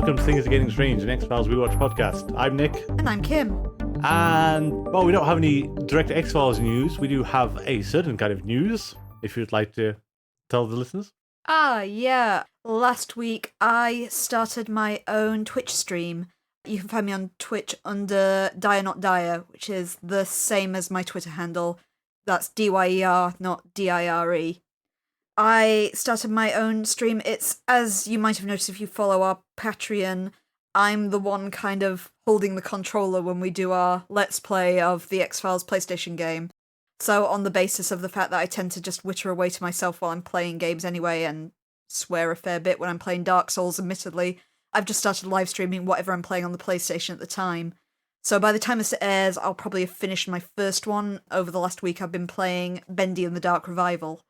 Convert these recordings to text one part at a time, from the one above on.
welcome to Things Are Getting Strange, an X-Files Rewatch podcast. I'm Nick. And I'm Kim. And, well, we don't have any direct X-Files news. We do have a certain kind of news, if you'd like to tell the listeners. Yeah. Last week, I started my own Twitch stream. You can find me on Twitch under Dire Not Dire, which is the same as my Twitter handle. That's DYER, not DIRE. I started my own stream. It's, as you might have noticed if you follow our Patreon, I'm the one kind of holding the controller when we do our Let's Play of the X-Files PlayStation game. So on the basis of the fact that I tend to just witter away to myself while I'm playing games anyway, and swear a fair bit when I'm playing Dark Souls, admittedly, I've just started live streaming whatever I'm playing on the PlayStation at the time. So by the time this airs, I'll probably have finished my first one. Over the last week, I've been playing Bendy and the Dark Revival.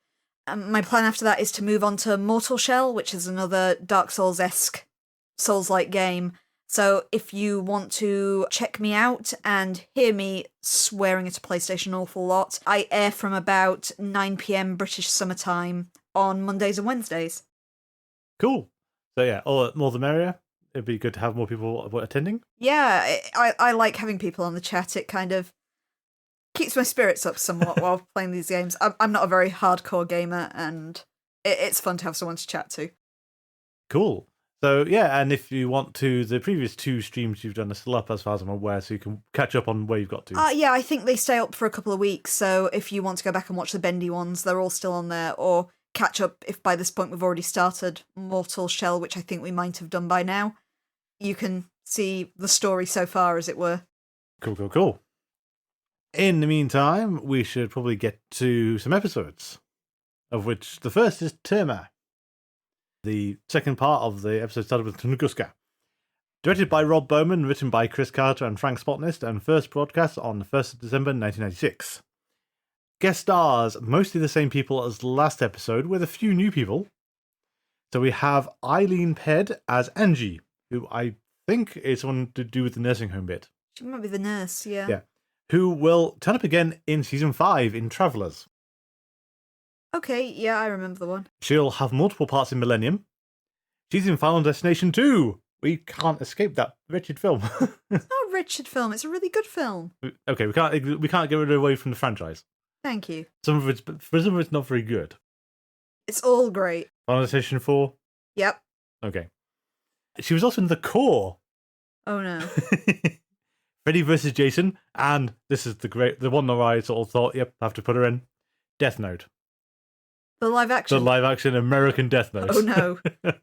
My plan after that is to move on to Mortal Shell, which is another Dark Souls-esque Souls-like game. So if you want to check me out and hear me swearing at a PlayStation an awful lot, I air from about 9 PM British summertime on Mondays and Wednesdays. Cool. So yeah, more the merrier. It'd be good to have more people attending. Yeah, I like having people on the chat. It kind of keeps my spirits up somewhat while playing these games. I'm not a very hardcore gamer, and it's fun to have someone to chat to. Cool. So yeah, and if you want to, the previous 2 streams you've done are still up as far as I'm aware, so you can catch up on where you've got to. Yeah, I think they stay up for a couple of weeks, so if you want to go back and watch the Bendy ones, they're all still on there, or catch up if by this point we've already started Mortal Shell, which I think we might have done by now. You can see the story so far, as it were. Cool. In the meantime, we should probably get to some episodes, of which the first is Terma. The second part of the episode started with Tunguska. Directed by Rob Bowman, written by Chris Carter and Frank Spotnist, and first broadcast on the 1st of December 1996. Guest stars, mostly the same people as the last episode, with a few new people. So we have Eileen Ped as Angie, who I think is someone to do with the nursing home bit. She might be the nurse, yeah. Yeah. Who will turn up again in Season 5 in Travellers. Okay, yeah, I remember the one. She'll have multiple parts in Millennium. She's in Final Destination 2. We can't escape that wretched film. It's not a wretched film, it's a really good film. Okay, we can't get rid of away from the franchise. Thank you. Some of it's not very good. It's all great. Final Destination 4? Yep. Okay. She was also in The Core. Oh no. Freddy vs. Jason, and this is the one that I sort of thought, yep, I have to put her in. Death Note. The live action? The live action American Death Note. Oh no.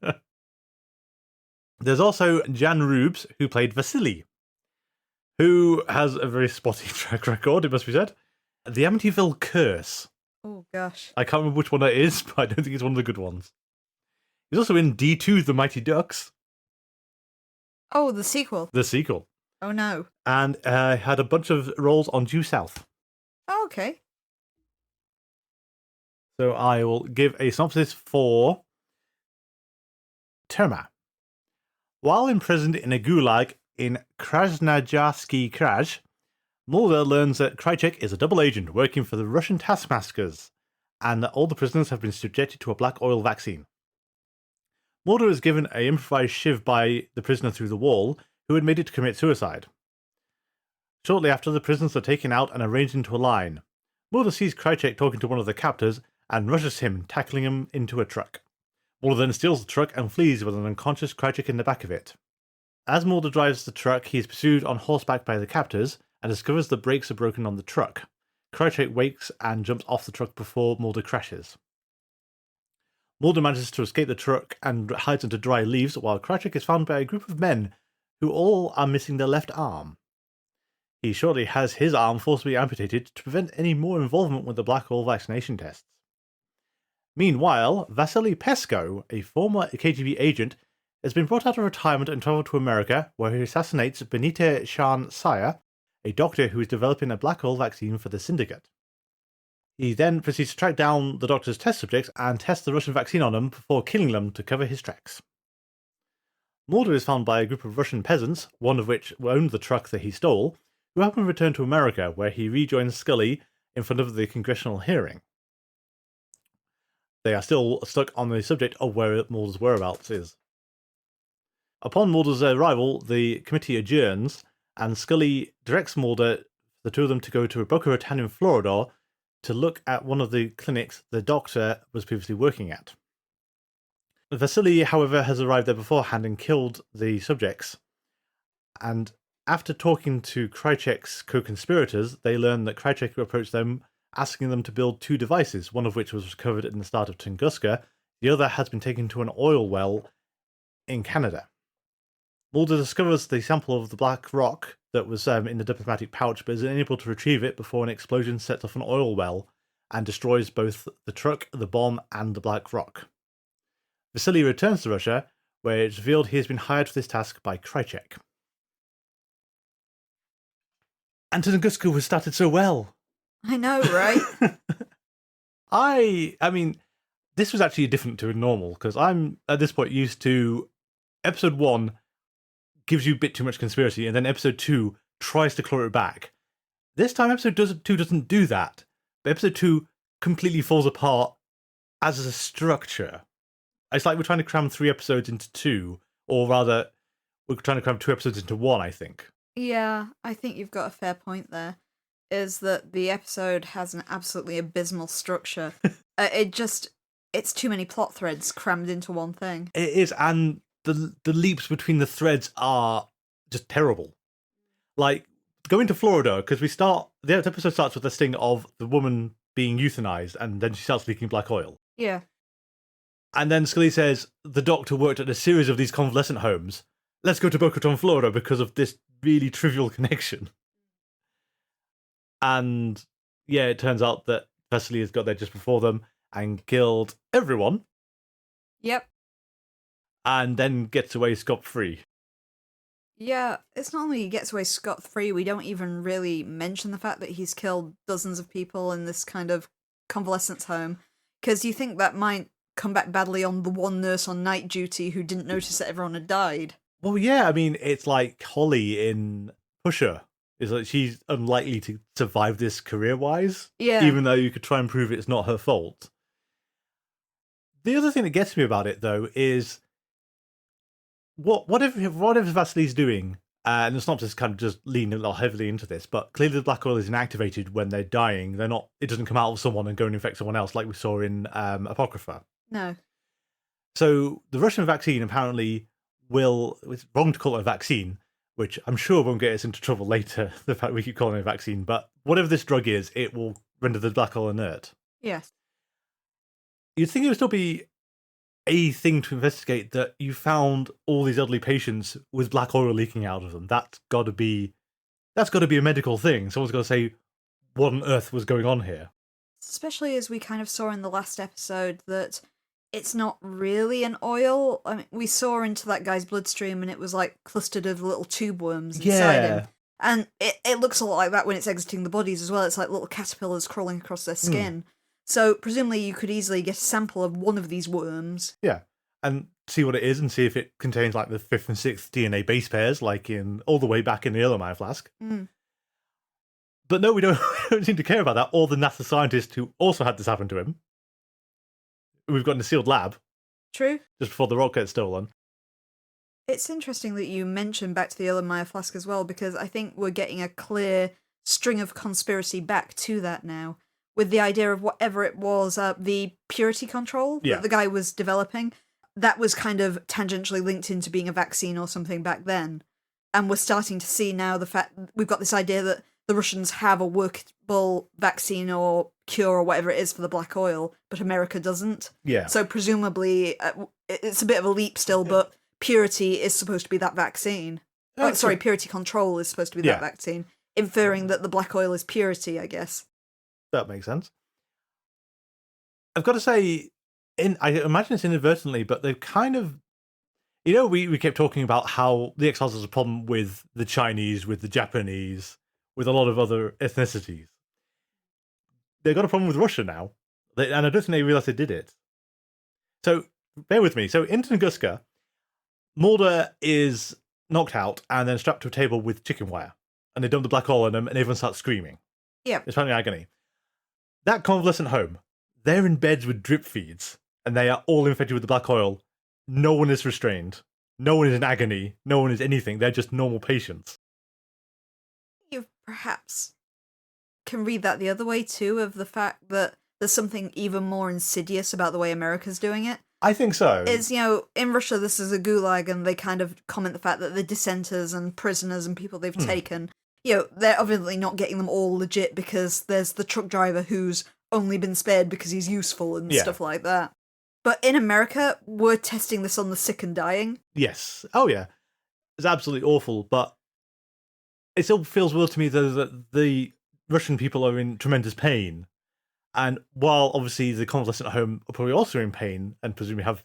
There's also Jan Rubes, who played Vasily, who has a very spotty track record, it must be said. The Amityville Curse. Oh gosh. I can't remember which one that is, but I don't think it's one of the good ones. He's also in D2 The Mighty Ducks. Oh, the sequel. The sequel. Oh no. And had a bunch of roles on Due South. Oh, okay. So I will give a synopsis for Terma. While imprisoned in a gulag in Krasnoyarsky Kraj, Mulder learns that Krycek is a double agent working for the Russian taskmasters, and that all the prisoners have been subjected to a black oil vaccine. Mulder is given an improvised shiv by the prisoner through the wall, who had made it to commit suicide. Shortly after, the prisoners are taken out and arranged into a line. Mulder sees Krycek talking to one of the captors and rushes him, tackling him into a truck. Mulder then steals the truck and flees with an unconscious Krycek in the back of it. As Mulder drives the truck, he is pursued on horseback by the captors and discovers the brakes are broken on the truck. Krycek wakes and jumps off the truck before Mulder crashes. Mulder manages to escape the truck and hides under dry leaves, while Krycek is found by a group of men who all are missing their left arm. He shortly has his arm forcibly amputated to prevent any more involvement with the black hole vaccination tests. Meanwhile, Vasily Pesko, a former KGB agent, has been brought out of retirement and travelled to America, where he assassinates Benita Shan Saya, a doctor who is developing a black hole vaccine for the Syndicate. He then proceeds to track down the doctor's test subjects and test the Russian vaccine on them before killing them to cover his tracks. Mulder is found by a group of Russian peasants, one of which owned the truck that he stole, who happen to return to America, where he rejoins Scully in front of the congressional hearing. They are still stuck on the subject of where Mulder's whereabouts is. Upon Mulder's arrival, the committee adjourns, and Scully directs Mulder, the two of them, to go to a Boca Raton in Florida to look at one of the clinics the doctor was previously working at. Vasily, however, has arrived there beforehand and killed the subjects. And after talking to Krycek's co-conspirators, they learn that Krycek approached them, asking them to build two devices, one of which was recovered in the start of Tunguska, the other has been taken to an oil well in Canada. Mulder discovers the sample of the black rock that was in the diplomatic pouch, but is unable to retrieve it before an explosion sets off an oil well and destroys both the truck, the bomb, and the black rock. Vasily returns to Russia, where it's revealed he has been hired for this task by Krycek. And Tunguska was started so well. I know, right? I mean, this was actually different to normal, because I'm, at this point, used to episode 1 gives you a bit too much conspiracy, and then episode 2 tries to claw it back. This time, episode 2 doesn't do that. But episode 2 completely falls apart as a structure. It's like we're trying to cram 3 episodes into 2, or rather, we're trying to cram 2 episodes into 1, I think. Yeah, I think you've got a fair point there. Is that the episode has an absolutely abysmal structure. It's too many plot threads crammed into one thing. It is, and the leaps between the threads are just terrible. Like, going to Florida, because the episode starts with a sting of the woman being euthanized, and then she starts leaking black oil. Yeah. And then Scully says, the doctor worked at a series of these convalescent homes. Let's go to Boca Raton, Florida, because of this really trivial connection. And yeah, it turns out that Vasily has got there just before them and killed everyone. Yep. And then gets away scot-free. Yeah, it's not only he gets away scot-free, we don't even really mention the fact that he's killed dozens of people in this kind of convalescence home. Because you think that might come back badly on the one nurse on night duty who didn't notice that everyone had died. Well, yeah, I mean, it's like Holly in Pusher. It's like she's unlikely to survive this career-wise. Yeah. Even though you could try and prove it's not her fault. The other thing that gets me about it, though, is whatever Vasily's doing, and it's not just kind of just leaning a lot heavily into this, but clearly the black oil is inactivated when they're dying. It doesn't come out of someone and go and infect someone else like we saw in Apocrypha. No. So the Russian vaccine apparently it's wrong to call it a vaccine, which I'm sure won't get us into trouble later, the fact we keep calling it a vaccine, but whatever this drug is, it will render the black oil inert. Yes. You'd think it would still be a thing to investigate that you found all these elderly patients with black oil leaking out of them. That's got to be a medical thing. Someone's got to say, what on earth was going on here? Especially as we kind of saw in the last episode that it's not really an oil. I mean, we saw into that guy's bloodstream and it was like clustered of little tube worms inside him. And it looks a lot like that when it's exiting the bodies as well. It's like little caterpillars crawling across their skin. So presumably you could easily get a sample of one of these worms. Yeah, and see what it is and see if it contains like the 5th and 6th DNA base pairs, like in all the way back in the Erlenmeyer flask. But no, we don't seem to care about that, or the NASA scientist who also had this happen to him. We've got in a sealed lab. True. Just before the rock gets stolen. It's interesting that you mentioned back to the Erlenmeyer flask as well, because I think we're getting a clear string of conspiracy back to that now, with the idea of whatever it was, the purity control that the guy was developing. That was kind of tangentially linked into being a vaccine or something back then. And we're starting to see now the fact we've got this idea that the Russians have a workable vaccine or cure or whatever it is for the black oil, but America doesn't. Yeah. So presumably, it's a bit of a leap still, but purity is supposed to be that vaccine. Purity control is supposed to be that vaccine, inferring that the black oil is purity, I guess. That makes sense. I've got to say, I imagine it's inadvertently, but they've kind of... You know, we kept talking about how the X-Files has a problem with the Chinese, with the Japanese, with a lot of other ethnicities. They've got a problem with Russia now, and I don't think they realised they did it. So, bear with me. So, in Tunguska, Mulder is knocked out and then strapped to a table with chicken wire. And they dump the black oil on him, and everyone starts screaming. Yeah. It's apparently agony. That convalescent home, they're in beds with drip feeds, and they are all infected with the black oil. No one is restrained. No one is in agony. No one is anything. They're just normal patients. You perhaps can read that the other way too, of the fact that there's something even more insidious about the way America's doing it. I think so. Is, in Russia this is a gulag, and they kind of comment the fact that the dissenters and prisoners and people they've taken, they're obviously not getting them all legit, because there's the truck driver who's only been spared because he's useful and stuff like that. But in America, we're testing this on the sick and dying. Yes. Oh, yeah. It's absolutely awful, but it still feels weird to me, though, that the Russian people are in tremendous pain. And while, obviously, the convalescent at home are probably also in pain, and presumably have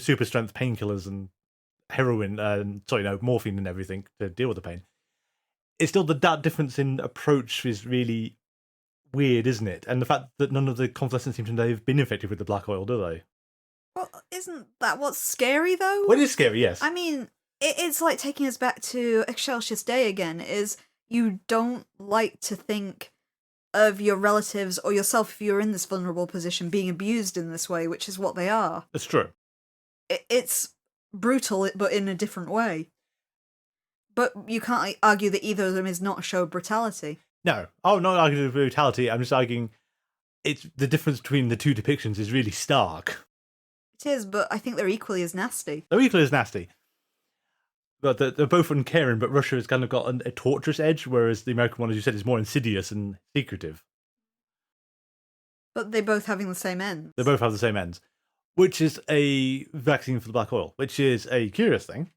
super strength painkillers and heroin, morphine and everything to deal with the pain, it's still that difference in approach is really weird, isn't it? And the fact that none of the convalescents seem to know they've been infected with the black oil, do they? Well, isn't that what's scary, though? Well, it is scary, yes. I mean, it's like taking us back to Excelsius Day again, is you don't like to think of your relatives or yourself, if you're in this vulnerable position, being abused in this way, which is what they are. It's true. It's brutal, but in a different way. But you can't argue that either of them is not a show of brutality. No. I'm not arguing brutality. I'm just arguing it's the difference between the two depictions is really stark. It is, but I think they're equally as nasty. They're equally as nasty. But they're both uncaring, but Russia has kind of got a torturous edge, whereas the American one, as you said, is more insidious and secretive. But they're both having the same ends. They both have the same ends, which is a vaccine for the black oil, which is a curious thing.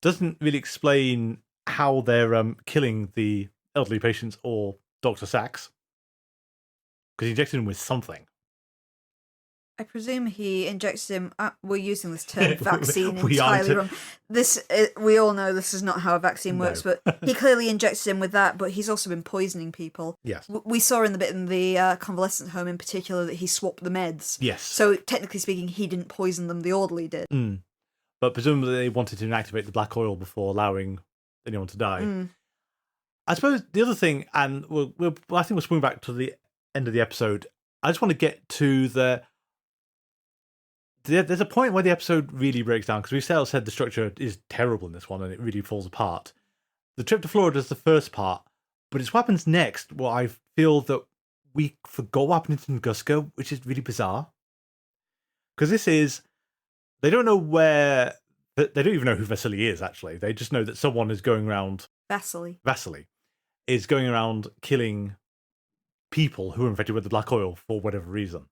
Doesn't really explain how they're killing the elderly patients or Dr. Sachs, because he injected him with something. I presume he injected him. We're using this term vaccine entirely wrong. We all know this is not how a vaccine works, but he clearly injected him with that. But he's also been poisoning people. Yes, we saw in the bit in the convalescent home in particular that he swapped the meds. Yes, so technically speaking, he didn't poison them; the orderly did. But presumably they wanted to inactivate the black oil before allowing anyone to die. I suppose the other thing, and I think we'll swing back to the end of the episode. I just want to get to there's a point where the episode really breaks down, because we said the structure is terrible in this one and it really falls apart. The trip to Florida is the first part, but it's what happens next where I feel that we forgot what happened in Tunguska, which is really bizarre. Because they don't know they don't even know who Vasily is, actually. They just know that someone is going around... Vasily is going around killing people who are infected with the black oil for whatever reason.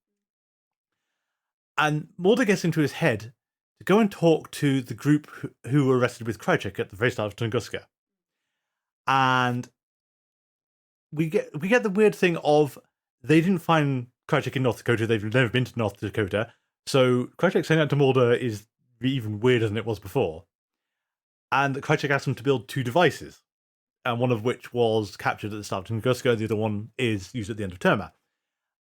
And Mulder gets into his head to go and talk to the group who were arrested with Krycek at the very start of Tunguska. And we get the weird thing of they didn't find Krycek in North Dakota. They've never been to North Dakota. So Krycek saying that to Mulder is even weirder than it was before. And Krycek asked him to build 2 devices, and one of which was captured at the start of Tunguska. The other one is used at the end of Terma.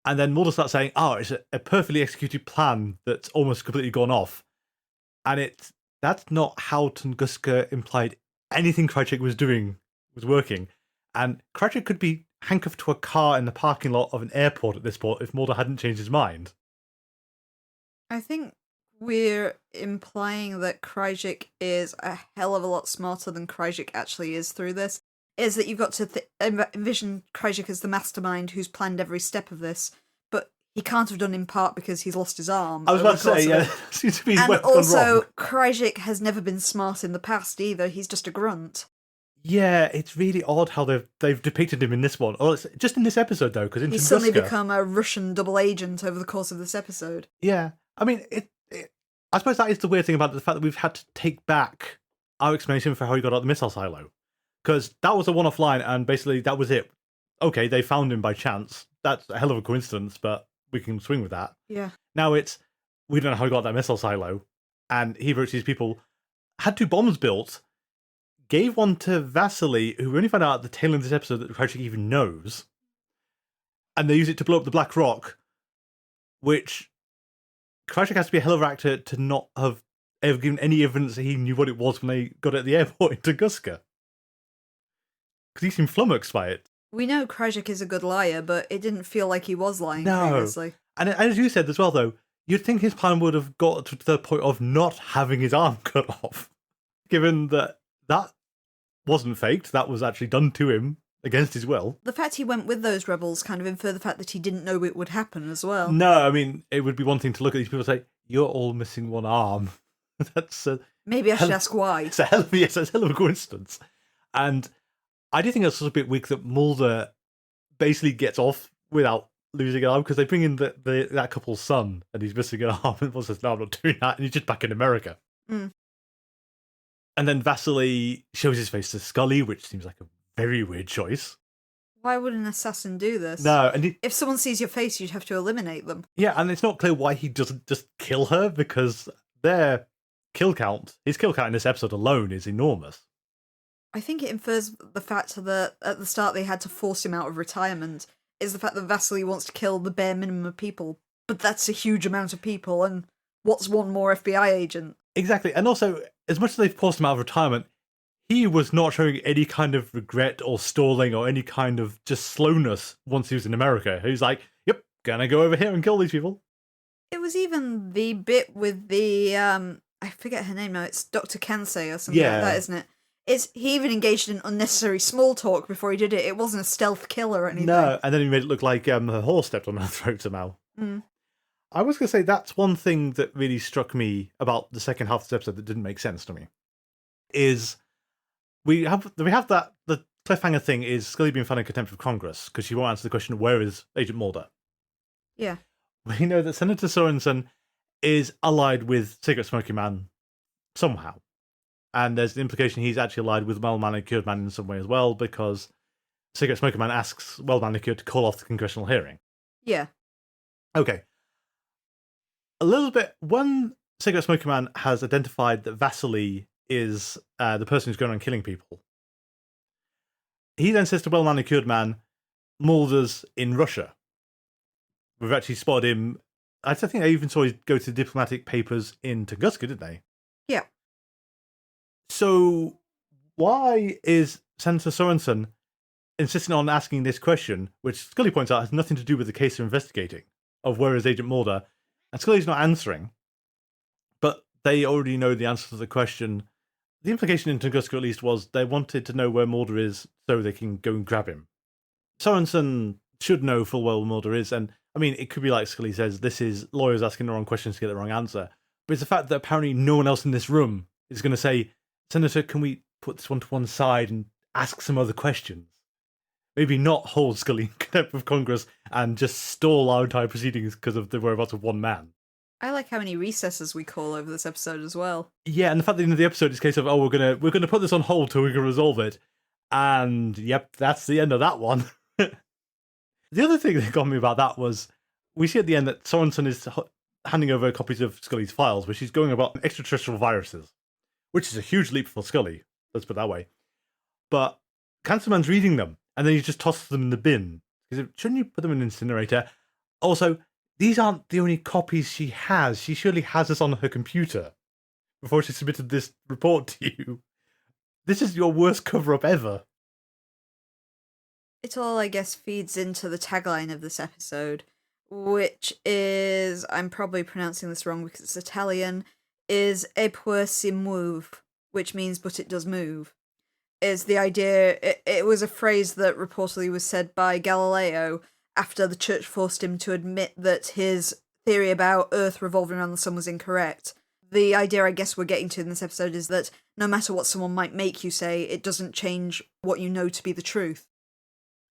And then Mulder starts saying, it's a perfectly executed plan that's almost completely gone off. And that's not how Tunguska implied anything Krycek was doing was working. And Krycek could be handcuffed to a car in the parking lot of an airport at this point if Mulder hadn't changed his mind. I think we're implying that Krycek is a hell of a lot smarter than Krycek actually is through this. Is that you've got to envision Krycek as the mastermind who's planned every step of this, but he can't have done in part because he's lost his arm. I was about to say, yeah. Seems to be and also, Krycek has never been smart in the past either. He's just a grunt. Yeah, it's really odd how they've depicted him in this one. Oh, it's just in this episode though, because in he's Tunguska, suddenly become a Russian double agent over the course of this episode. Yeah, I mean, I suppose that is the weird thing about the fact that we've had to take back our explanation for how he got out the missile silo. Because that was a one-off line, and basically that was it. Okay, they found him by chance. That's a hell of a coincidence, but we can swing with that. Yeah. Now we don't know how he got that missile silo, and he approached these people, had 2 bombs built, gave one to Vasily, who we only found out at the tail end of this episode that Krycek even knows, and they use it to blow up the Black Rock, which Krycek has to be a hell of an actor to not have ever given any evidence that he knew what it was when they got it at the airport in Tunguska. Because he seemed flummoxed by it. We know Krycek is a good liar, but it didn't feel like he was lying previously. And as you said as well, though, you'd think his plan would have got to the point of not having his arm cut off, given that that wasn't faked, that was actually done to him against his will. The fact he went with those rebels kind of infer the fact that he didn't know it would happen as well. No, I mean, it would be one thing to look at these people and say, you're all missing one arm. That's Maybe I should ask why. It's a hell of a coincidence. And I do think it's a bit weak that Mulder basically gets off without losing an arm, because they bring in that couple's son and he's missing an arm, and Mulder says, no, I'm not doing that, and he's just back in America. Mm. And then Vasily shows his face to Scully, which seems like a very weird choice. Why would an assassin do this? No, and if someone sees your face, you'd have to eliminate them. Yeah, and it's not clear why he doesn't just kill her, because his kill count in this episode alone is enormous. I think it infers the fact that at the start they had to force him out of retirement, is the fact that Vasily wants to kill the bare minimum of people. But that's a huge amount of people, and what's one more FBI agent? Exactly, and also, as much as they've forced him out of retirement, he was not showing any kind of regret or stalling or any kind of just slowness once he was in America. He's like, yep, gonna go over here and kill these people. It was even the bit with the, I forget her name now, it's Dr. Kansei or something like that, isn't it? He even engaged in unnecessary small talk before he did it. It wasn't a stealth kill or anything. No, and then he made it look like her horse stepped on her throat somehow. Mm. I was going to say that's one thing that really struck me about the second half of this episode that didn't make sense to me. Is we have that the cliffhanger thing is Scully being found in contempt of Congress because she won't answer the question, where is Agent Mulder? Yeah. We know that Senator Sorensen is allied with Cigarette Smoking Man somehow. And there's the implication he's actually allied with Well Manicured Man in some way as well, because Cigarette Smoking Man asks Well Manicured to call off the congressional hearing. Yeah. Okay. A little bit, when Cigarette Smoking Man has identified that Vasily is the person who's going around killing people, he then says to Well Manicured Man, Mulder's in Russia. We've actually spotted him. I think I even saw him go to diplomatic papers in Tunguska, didn't they? Yeah. So why is Senator Sorensen insisting on asking this question, which Scully points out has nothing to do with the case they're investigating, of where is Agent Mulder? And Scully's not answering, but they already know the answer to the question. The implication in Tunguska, at least, was they wanted to know where Mulder is so they can go and grab him. Sorensen should know full well where Mulder is, and I mean, it could be like Scully says, this is lawyers asking the wrong questions to get the wrong answer. But it's the fact that apparently no one else in this room is going to say, Senator, can we put this one to one side and ask some other questions? Maybe not hold Scully in contempt of Congress and just stall our entire proceedings because of the whereabouts of one man. I like how many recesses we call over this episode as well. Yeah, and the fact that in the episode it's a case of, we're gonna put this on hold till we can resolve it. And yep, that's the end of that one. The other thing that got me about that was, we see at the end that Sorensen is handing over copies of Scully's files, where she's going about extraterrestrial viruses, which is a huge leap for Scully, let's put it that way. But Cancerman's reading them, and then he just tosses them in the bin. Shouldn't you put them in an incinerator? Also, these aren't the only copies she has. She surely has this on her computer before she submitted this report to you. This is your worst cover-up ever. It all, I guess, feeds into the tagline of this episode, which is, I'm probably pronouncing this wrong because it's Italian, is "e può si muove," which means "but it does move." Is the idea, it was a phrase that reportedly was said by Galileo after the church forced him to admit that his theory about Earth revolving around the sun was incorrect. The idea I guess we're getting to in this episode is that no matter what someone might make you say, it doesn't change what you know to be the truth.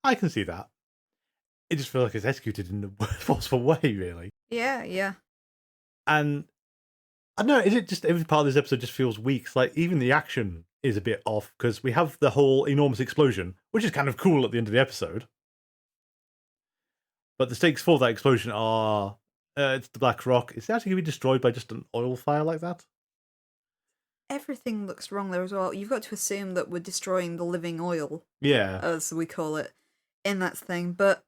I can see that. It just feels like it's executed in the worst possible way, really. Yeah. And I don't know, is it just every part of this episode just feels weak? It's like even the action is a bit off, because we have the whole enormous explosion, which is kind of cool at the end of the episode. But the stakes for that explosion are, it's the Black Rock. Is it actually going to be destroyed by just an oil fire like that? Everything looks wrong there as well. You've got to assume that we're destroying the living oil. Yeah. As we call it in that thing. But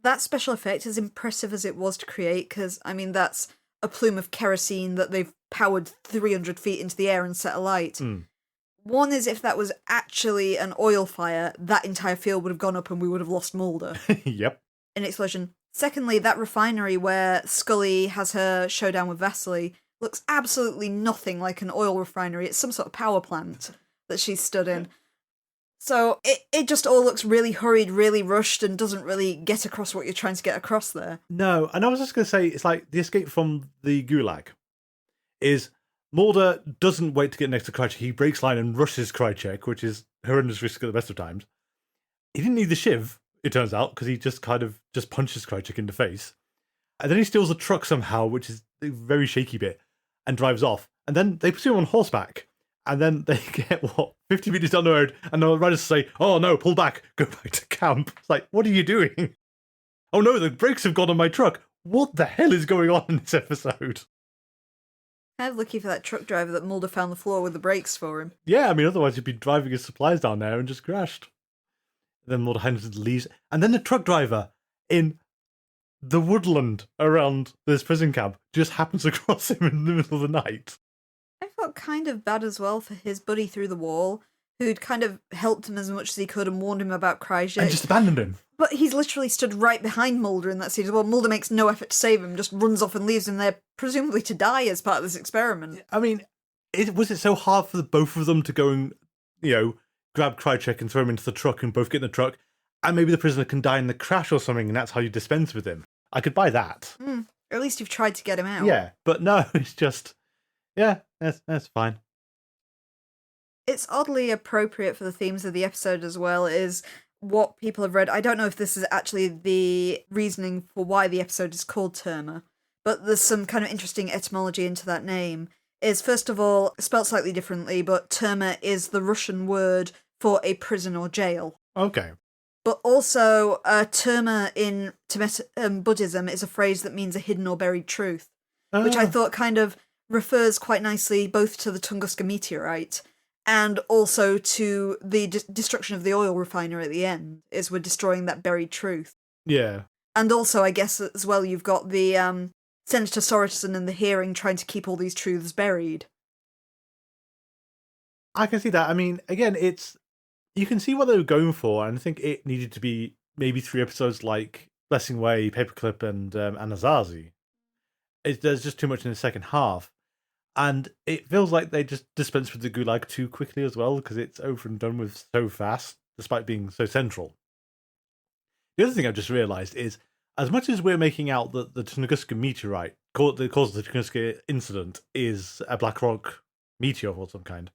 that special effect, as impressive as it was to create, because, I mean, that's a plume of kerosene that they've powered 300 feet into the air and set alight. One is, if that was actually an oil fire, that entire field would have gone up and we would have lost Mulder. Yep. An explosion. Secondly, that refinery where Scully has her showdown with Vasily looks absolutely nothing like an oil refinery. It's some sort of power plant that she's stood in. So it just all looks really hurried, really rushed, and doesn't really get across what you're trying to get across there. No, and I was just going to say, it's like the escape from the gulag is Mulder doesn't wait to get next to Krycek. He breaks line and rushes Krycek, which is horrendous risk at the best of times. He didn't need the shiv, it turns out, because he just kind of just punches Krycek in the face. And then he steals a truck somehow, which is a very shaky bit, and drives off. And then they pursue him on horseback. And then they get, 50 meters down the road, and the riders say, oh no, pull back, go back to camp. It's like, what are you doing? Oh no, the brakes have gone on my truck. What the hell is going on in this episode? Kind of lucky for that truck driver that Mulder found the floor with the brakes for him. Yeah, I mean, otherwise he'd be driving his supplies down there and just crashed. Then Mulder hands leaves. And then the truck driver in the woodland around this prison camp just happens to cross him in the middle of the night. I felt kind of bad as well for his buddy through the wall, who'd kind of helped him as much as he could and warned him about Krycek. And just abandoned him. But he's literally stood right behind Mulder in that scene as well. Mulder makes no effort to save him, just runs off and leaves him there, presumably to die as part of this experiment. I mean, was it so hard for the both of them to go and, grab Krycek and throw him into the truck and both get in the truck, and maybe the prisoner can die in the crash or something, and that's how you dispense with him? I could buy that. At least you've tried to get him out. Yeah, but no, it's just, that's fine. It's oddly appropriate for the themes of the episode as well, is what people have read. I don't know if this is actually the reasoning for why the episode is called Terma, but there's some kind of interesting etymology into that name. Is first of all, spelled slightly differently, but Terma is the Russian word for a prison or jail. Okay. But also, Terma in Tibetan Buddhism is a phrase that means a hidden or buried truth, which I thought kind of refers quite nicely both to the Tunguska meteorite and also to the destruction of the oil refinery at the end, is we're destroying that buried truth. Yeah. And also, I guess, as well, you've got the Senator Sorensen in the hearing trying to keep all these truths buried. I can see that. I mean, again, you can see what they were going for, and I think it needed to be maybe 3 episodes like Blessing Way, Paperclip, and Anasazi. There's just too much in the second half. And it feels like they just dispensed with the Gulag too quickly as well, because it's over and done with so fast, despite being so central. The other thing I've just realised is, as much as we're making out that the Tunguska meteorite, the cause of the Tunguska incident, is a black rock meteor of some kind,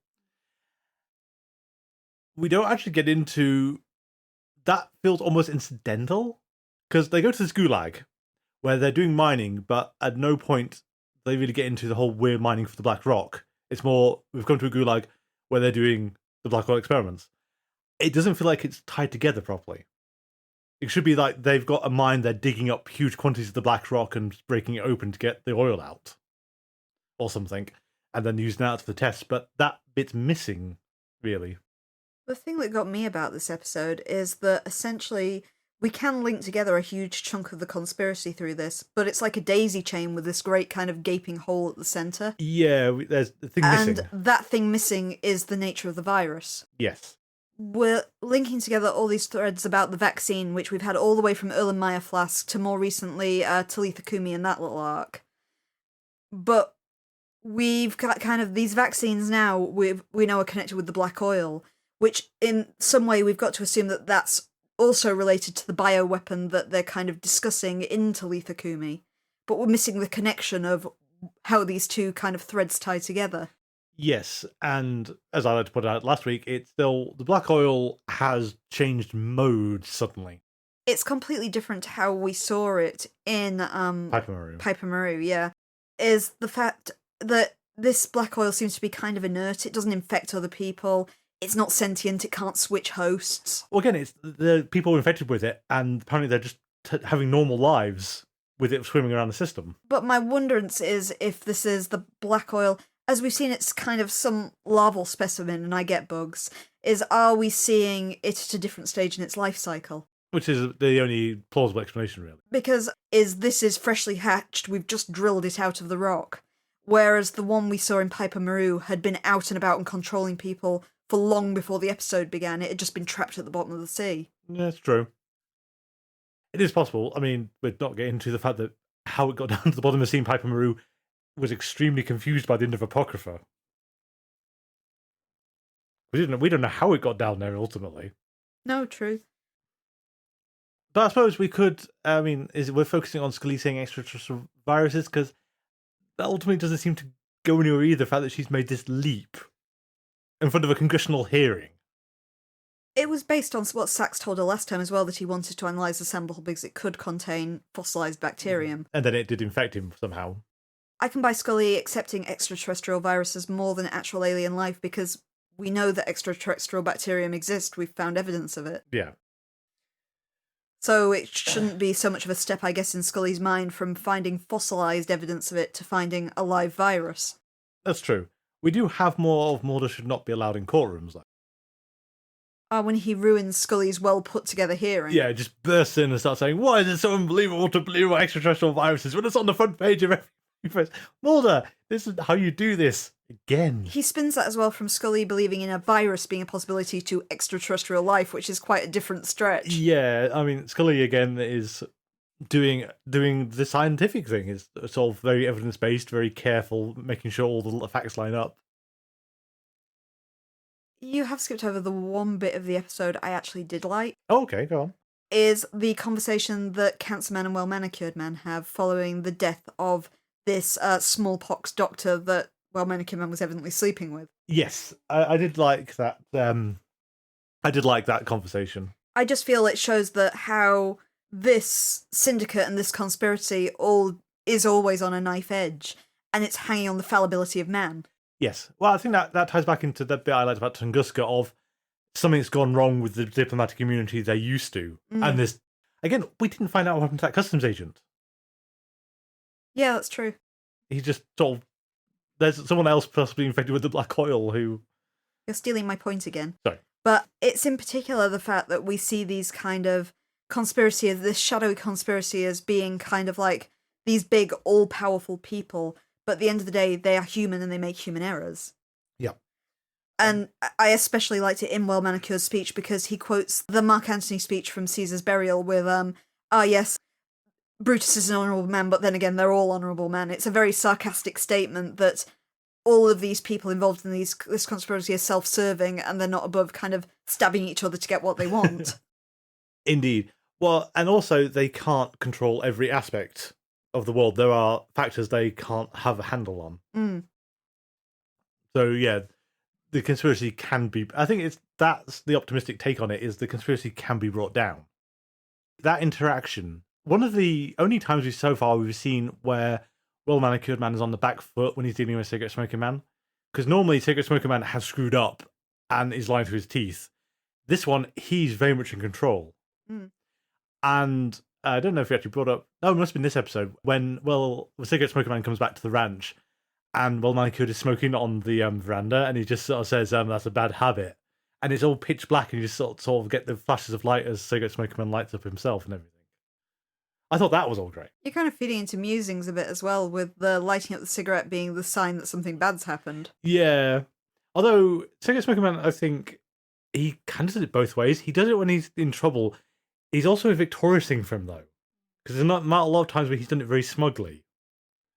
we don't actually get into that. Feels almost incidental, because they go to this gulag where they're doing mining, but at no point they really get into the whole we're mining for the black rock. It's more, we've come to a gulag where they're doing the black rock experiments. It doesn't feel like it's tied together properly. It should be like they've got a mine, they're digging up huge quantities of the black rock and breaking it open to get the oil out or something, and then using that for the test, but that bit's missing, really. The thing that got me about this episode is that essentially we can link together a huge chunk of the conspiracy through this, but it's like a daisy chain with this great kind of gaping hole at the centre. Yeah, there's the thing missing. And that thing missing is the nature of the virus. Yes. We're linking together all these threads about the vaccine, which we've had all the way from Erlenmeyer Flask to more recently Talitha Kumi and that little arc. But we've got kind of these vaccines now we know are connected with the black oil, which in some way we've got to assume that that's also related to the bioweapon that they're kind of discussing in Talitha Kumi. But we're missing the connection of how these two kind of threads tie together. Yes, and as I like to put out last week, it's still, the black oil has changed mode suddenly. It's completely different to how we saw it in Piper Maru, yeah. Is the fact that this black oil seems to be kind of inert, it doesn't infect other people, it's not sentient, it can't switch hosts. Well, again, it's the people infected with it, and apparently they're just having normal lives with it swimming around the system. But my wonderance is if this is the black oil, as we've seen it's kind of some larval specimen, and I get bugs, are we seeing it at a different stage in its life cycle? Which is the only plausible explanation, really. Because this is freshly hatched, we've just drilled it out of the rock. Whereas the one we saw in Piper Maru had been out and about and controlling people for long before the episode began. It had just been trapped at the bottom of the sea. Yeah, that's true. It is possible. I mean, we're not getting into the fact that how it got down to the bottom of the scene. Piper Maru was extremely confused by the end of Apocrypha. We don't know how it got down there ultimately. No, true. But I suppose we could. I mean, we're focusing on Scully saying extraterrestrial viruses because that ultimately doesn't seem to go anywhere either. The fact that she's made this leap in front of a congressional hearing. It was based on what Sachs told her last time as well, that he wanted to analyse the sample because it could contain fossilised bacterium. And then it did infect him somehow. I can buy Scully accepting extraterrestrial viruses more than actual alien life because we know that extraterrestrial bacterium exists. We've found evidence of it. Yeah. So it shouldn't be so much of a step, I guess, in Scully's mind from finding fossilised evidence of it to finding a live virus. That's true. We do have more of Mulder should not be allowed in courtrooms, though. When he ruins Scully's well-put-together hearing. Yeah, just bursts in and starts saying, why is it so unbelievable to believe about extraterrestrial viruses when it's on the front page of every first? Mulder, this is how you do this. Again. He spins that as well from Scully believing in a virus being a possibility to extraterrestrial life, which is quite a different stretch. Yeah, I mean, Scully, again, is doing the scientific thing. Is sort of very evidence-based, very careful, making sure all the facts line up. You have skipped over the one bit of the episode I actually did like. Oh, okay, go on. Is the conversation that Cancer Man and Well Manicured Man have following the death of this smallpox doctor that Well Manicured Man was evidently sleeping with. Yes, I did like that. I did like that conversation. I just feel it shows that how this syndicate and this conspiracy is always on a knife edge, and it's hanging on the fallibility of man. Yes. Well, I think that ties back into the bit I liked about Tunguska of something's gone wrong with the diplomatic immunity they're used to. And this, again, we didn't find out what happened to that customs agent. Yeah, that's true. He just sort of, there's someone else possibly infected with the black oil who... You're stealing my point again. Sorry. But it's in particular the fact that we see these kind of conspiracies, this shadowy conspiracy as being kind of like these big, all-powerful people. But at the end of the day, they are human and they make human errors. Yeah. And I especially liked it in Well Manicured's speech because he quotes the Mark Antony speech from Caesar's burial with, yes, Brutus is an honourable man, but then again, they're all honourable men. It's a very sarcastic statement that all of these people involved in this conspiracy are self-serving and they're not above kind of stabbing each other to get what they want. Indeed. Well, and also they can't control every aspect of the world. There are factors they can't have a handle on. So yeah, the conspiracy can be, I think that's the optimistic take on it, is the conspiracy can be brought down. That interaction, one of the only times so far we've seen where Well Manicured Man is on the back foot when he's dealing with Cigarette Smoking Man, because normally Cigarette Smoking Man has screwed up and is lying through his teeth. This one, he's very much in control. And I don't know if we actually brought up... No, it must have been this episode when, Cigarette Smoker Man comes back to the ranch and Well Manicured is smoking on the veranda and he just sort of says, that's a bad habit. And it's all pitch black and you just sort of get the flashes of light as Cigarette Smoker Man lights up himself and everything. I thought that was all great. You're kind of feeding into musings a bit as well, with the lighting up the cigarette being the sign that something bad's happened. Yeah. Although, Cigarette Smoker Man, I think, he kind of does it both ways. He does it when he's in trouble. He's also a victorious thing for him, though. Because there's not a lot of times where he's done it very smugly.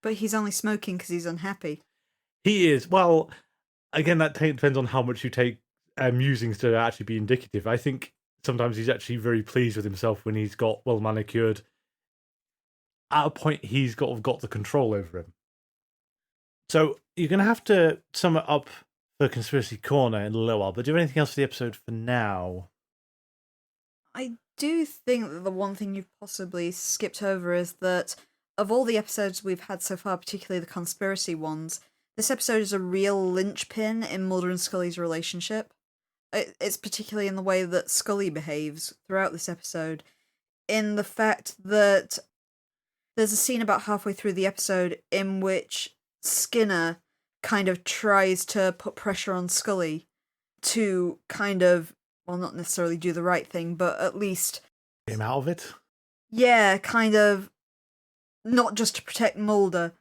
But he's only smoking because he's unhappy. He is. Well, again, that depends on how much you take musings to actually be indicative. I think sometimes he's actually very pleased with himself when he's got Well Manicured. At a point, he's got the control over him. So you're going to have to sum it up for Conspiracy Corner in a little while. But do you have anything else for the episode for now? I do think that the one thing you've possibly skipped over is that of all the episodes we've had so far, particularly the conspiracy ones, this episode is a real linchpin in Mulder and Scully's relationship. It's particularly in the way that Scully behaves throughout this episode, in the fact that there's a scene about halfway through the episode in which Skinner kind of tries to put pressure on Scully to kind of, well, not necessarily do the right thing, but at least... Get him out of it? Yeah, kind of, not just to protect Mulder.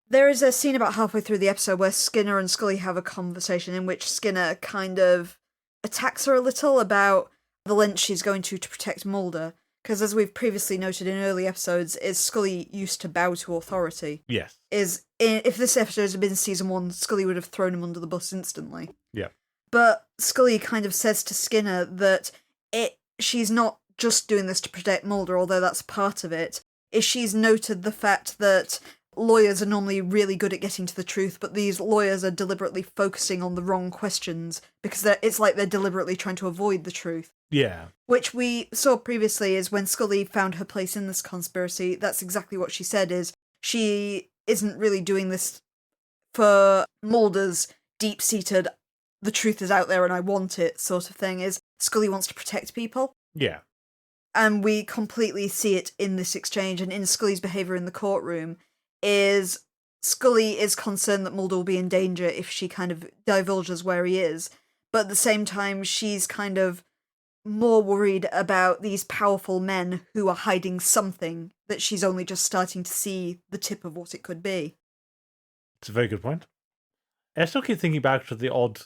There is a scene about halfway through the episode where Skinner and Scully have a conversation in which Skinner kind of attacks her a little about the length she's going to protect Mulder, because as we've previously noted in early episodes, is Scully used to bow to authority. Yes. If this episode had been season 1, Scully would have thrown him under the bus instantly. Yeah. But Scully kind of says to Skinner that she's not just doing this to protect Mulder, although that's part of it. She's noted the fact that lawyers are normally really good at getting to the truth, but these lawyers are deliberately focusing on the wrong questions because it's like they're deliberately trying to avoid the truth. Yeah. Which we saw previously is when Scully found her place in this conspiracy, that's exactly what she said, is she isn't really doing this for Mulder's deep-seated, the truth is out there and I want it sort of thing, is Scully wants to protect people. Yeah. And we completely see it in this exchange and in Scully's behaviour in the courtroom. Is Scully is concerned that Mulder will be in danger if she kind of divulges where he is, but at the same time she's kind of more worried about these powerful men who are hiding something that she's only just starting to see the tip of what it could be. It's a very good point. I still keep thinking back to the odd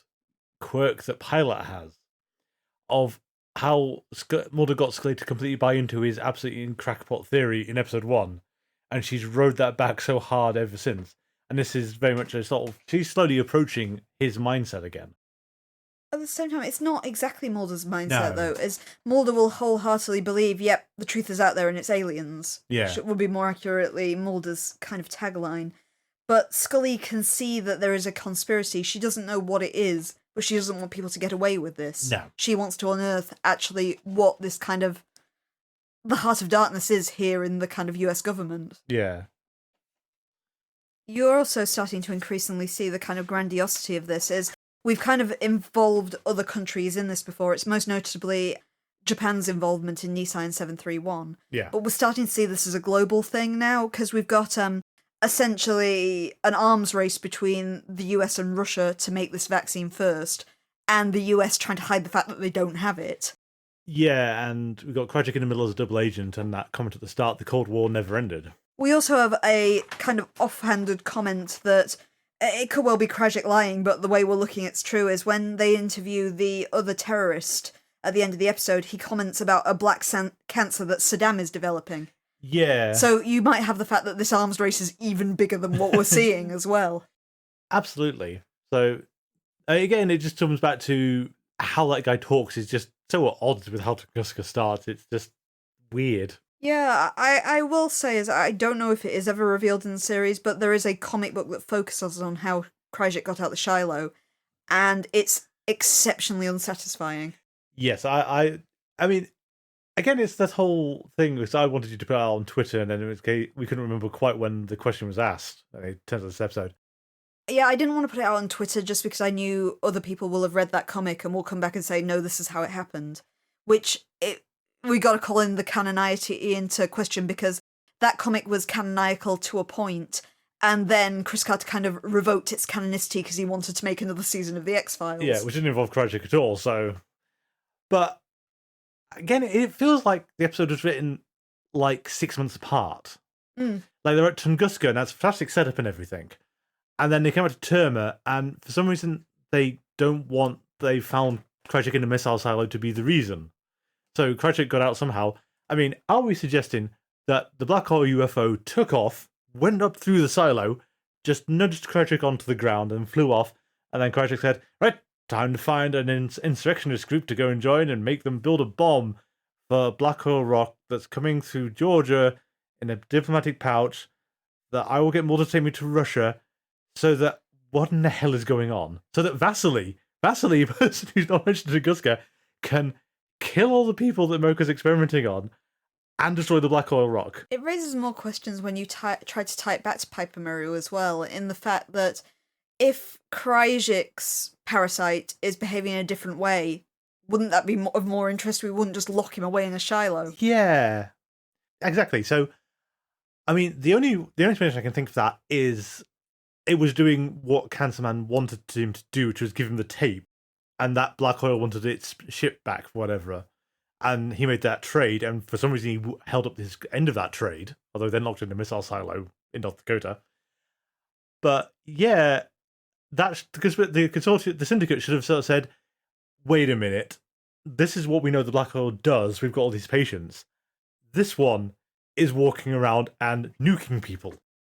quirk that Pilot has of how Mulder got Scully to completely buy into his absolutely crackpot theory in episode 1. And she's rode that back so hard ever since. And this is very much a sort of... She's slowly approaching his mindset again. At the same time, it's not exactly Mulder's mindset, though. As Mulder will wholeheartedly believe, yep, the truth is out there and it's aliens. Yeah. Which would be more accurately Mulder's kind of tagline. But Scully can see that there is a conspiracy. She doesn't know what it is, but she doesn't want people to get away with this. No. She wants to unearth actually what this kind of... the heart of darkness is here in the kind of US government. Yeah. You're also starting to increasingly see the kind of grandiosity of this is we've kind of involved other countries in this before. It's most notably Japan's involvement in Nissan 731. Yeah. But we're starting to see this as a global thing now because we've got essentially an arms race between the US and Russia to make this vaccine first, and the US trying to hide the fact that they don't have it. Yeah, and we've got Krycek in the middle as a double agent, and that comment at the start, the Cold War never ended. We also have a kind of offhanded comment that it could well be Krycek lying, but the way we're looking it's true is when they interview the other terrorist at the end of the episode, he comments about a black cancer that Saddam is developing. Yeah. So you might have the fact that this arms race is even bigger than what we're seeing as well. Absolutely. So, again, it just comes back to how that guy talks is just so at odds with how Tunguska starts. It's just weird. Yeah, I will say is I don't know if it is ever revealed in the series, but there is a comic book that focuses on how Krycek got out the Shiloh, and it's exceptionally unsatisfying. Yes, I mean, again, it's that whole thing which I wanted you to put out on Twitter, and then we couldn't remember quite when the question was asked in terms of this episode. Yeah, I didn't want to put it out on Twitter just because I knew other people will have read that comic and will come back and say, no, this is how it happened. We got to call in the canonity into question because that comic was canonical to a point, and then Chris Carter kind of revoked its canonicity because he wanted to make another season of The X-Files. Yeah, which didn't involve Krycek at all, so... But, again, it feels like the episode was written, 6 months apart. Mm. They're at Tunguska, and that's a fantastic setup and everything. And then they came out to Terma, and for some reason they found Krycek in the missile silo to be the reason. So Krycek got out somehow. I mean, are we suggesting that the black hole UFO took off, went up through the silo, just nudged Krycek onto the ground and flew off, and then Krycek said, right, time to find an insurrectionist group to go and join and make them build a bomb for Black Hole Rock that's coming through Georgia in a diplomatic pouch that I will get Mulder to take me to Russia so that what in the hell is going on? So that Vasily, a person who's not mentioned in Tunguska, can kill all the people that Mocha's experimenting on and destroy the Black Hole Rock. It raises more questions when you try to tie it back to Piper Maru as well, in the fact that if Krycek's parasite is behaving in a different way, wouldn't that be of more interest? We wouldn't just lock him away in a Shiloh. Yeah, exactly. So, I mean, the only explanation I can think of that is it was doing what Cancer Man wanted him to do, which was give him the tape, and that Black Oil wanted its ship back, whatever. And he made that trade, and for some reason he held up his end of that trade, although then locked in a missile silo in North Dakota. But yeah, that's because the syndicate should have sort of said, wait a minute, this is what we know the Black Oil does, we've got all these patients. This one is walking around and nuking people.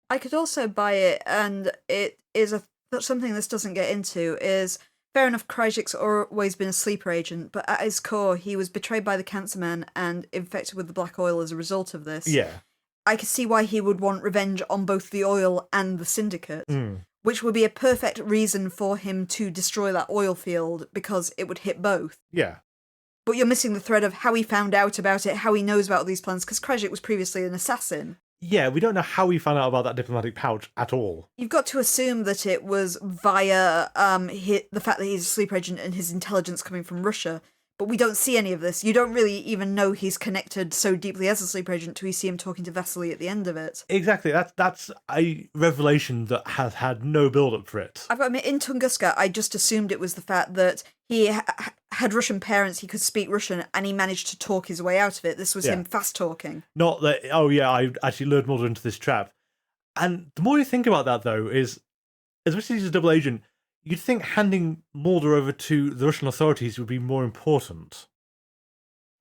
I could also buy it, and it is something this doesn't get into, is fair enough, Krycek's always been a sleeper agent, but at his core, he was betrayed by the Cancer Man and infected with the black oil as a result of this. Yeah. I could see why he would want revenge on both the oil and the syndicate, which would be a perfect reason for him to destroy that oil field, because it would hit both. Yeah. But you're missing the thread of how he found out about it, how he knows about all these plans, because Krycek was previously an assassin. Yeah, we don't know how he found out about that diplomatic pouch at all. You've got to assume that it was via the fact that he's a sleeper agent and his intelligence coming from Russia, but we don't see any of this. You don't really even know he's connected so deeply as a sleeper agent until you see him talking to Vasily at the end of it. Exactly, that's a revelation that has had no build-up for it. I've got to admit, in Tunguska, I just assumed it was the fact that he had Russian parents, he could speak Russian, and he managed to talk his way out of it. This was him fast-talking. Not that, oh yeah, I actually lured Mulder into this trap. And the more you think about that, though, is, especially as he's a double agent, you'd think handing Mulder over to the Russian authorities would be more important.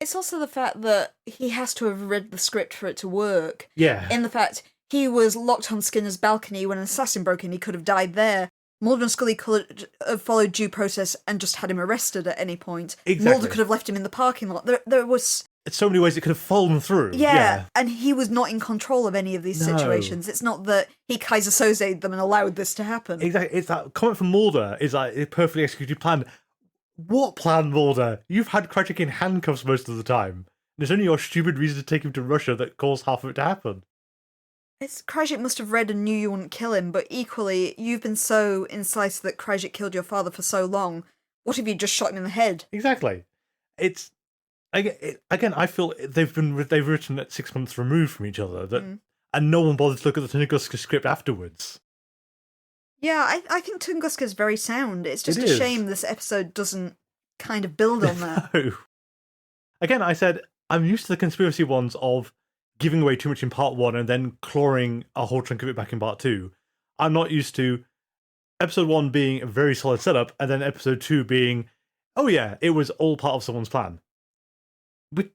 It's also the fact that he has to have read the script for it to work. Yeah. In the fact, he was locked on Skinner's balcony when an assassin broke in, he could have died there. Mulder and Scully could have followed due process and just had him arrested at any point. Exactly. Mulder could have left him in the parking lot. There was... It's so many ways it could have fallen through. Yeah, and he was not in control of any of these situations. It's not that he Kaiser Soze'd them and allowed this to happen. Exactly. It's that comment from Mulder is like a perfectly executed plan. What plan, Mulder? You've had Krycek in handcuffs most of the time. And it's only your stupid reason to take him to Russia that caused half of it to happen. Krycek must have read and knew you wouldn't kill him, but equally, you've been so incisive that Krycek killed your father for so long. What if you just shot him in the head? Exactly. It's... Again, I feel they've written at 6 months removed from each other, and no one bothered to look at the Tunguska script afterwards. Yeah, I think Tunguska is very sound. It's just a shame this episode doesn't kind of build on that. No. Again, I said, I'm used to the conspiracy ones of giving away too much in part 1 and then clawing a whole chunk of it back in part 2. I'm not used to episode 1 being a very solid setup, and then episode 2 being, oh yeah, it was all part of someone's plan.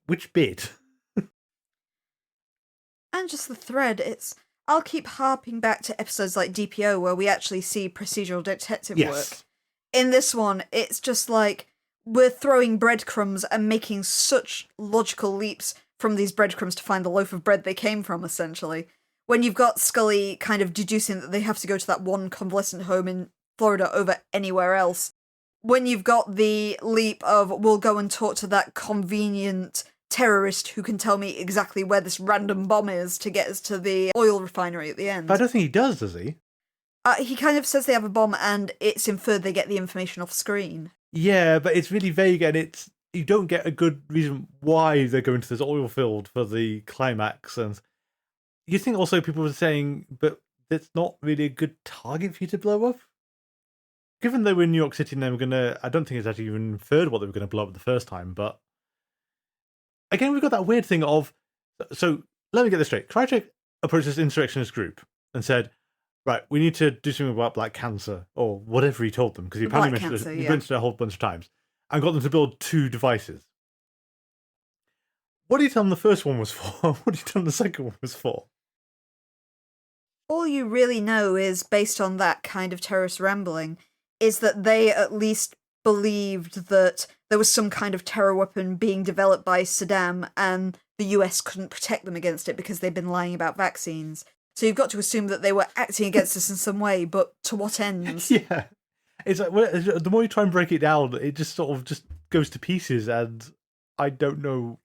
Which bit? And just the thread, I'll keep harping back to episodes like DPO where we actually see procedural detective work. In this one, it's just like we're throwing breadcrumbs and making such logical leaps from these breadcrumbs to find the loaf of bread they came from, essentially. When you've got Scully kind of deducing that they have to go to that one convalescent home in Florida over anywhere else. When you've got the leap of, we'll go and talk to that convenient terrorist who can tell me exactly where this random bomb is to get us to the oil refinery at the end. But I don't think he does he? He kind of says they have a bomb and it's inferred they get the information off screen. Yeah, but it's really vague and you don't get a good reason why they're going to this oil field for the climax. And you think also people were saying, but it's not really a good target for you to blow up? Given they were in New York City and they were going to... I don't think it's actually even inferred what they were going to blow up the first time, but... Again, we've got that weird thing of... So, let me get this straight. Krycek approached this insurrectionist group and said, right, we need to do something about black cancer, or whatever he told them, because he apparently mentioned it a whole bunch of times, and got them to build 2 devices. What did he tell them the first one was for? What did he tell them the second one was for? All you really know is, based on that kind of terrorist rambling, is that they at least believed that there was some kind of terror weapon being developed by Saddam and the US couldn't protect them against it because they'd been lying about vaccines. So you've got to assume that they were acting against us in some way, but to what ends? Yeah. It's like, the more you try and break it down, it just sort of just goes to pieces, and I don't know.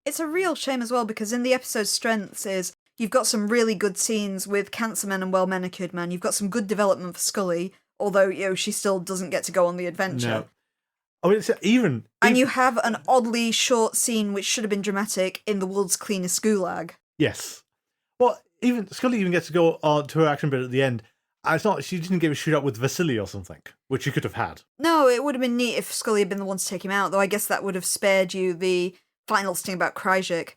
It's a real shame as well, because in the episode's strengths is you've got some really good scenes with Cancer Man and Well Manicured Man. You've got some good development for Scully, although, she still doesn't get to go on the adventure. No. Oh, it's even... And you have an oddly short scene which should have been dramatic in the world's cleanest gulag. Yes. Well, Scully even gets to go on to her action bit at the end. And it's not, she didn't get a shootout with Vasily or something, which she could have had. No, it would have been neat if Scully had been the one to take him out, though I guess that would have spared you the final sting about Krycek.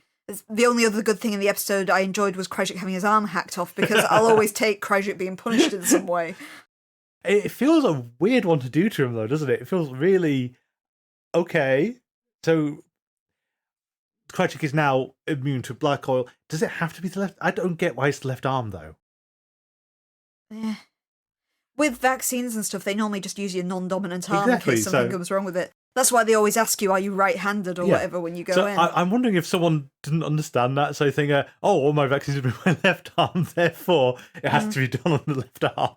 The only other good thing in the episode I enjoyed was Krycek having his arm hacked off, because I'll always take Krycek being punished in some way. It feels a weird one to do to him, though, doesn't it? It feels really... Okay. So, Krycek is now immune to black oil. Does it have to be the left? I don't get why it's the left arm, though. Yeah. With vaccines and stuff, they normally just use your non-dominant arm Exactly, in case something so- goes wrong with it. That's why they always ask you, are you right-handed or Yeah. whatever when you go So in. I'm wondering if someone didn't understand that, so they think, all my vaccines have been my left arm, therefore it has to be done on the left arm.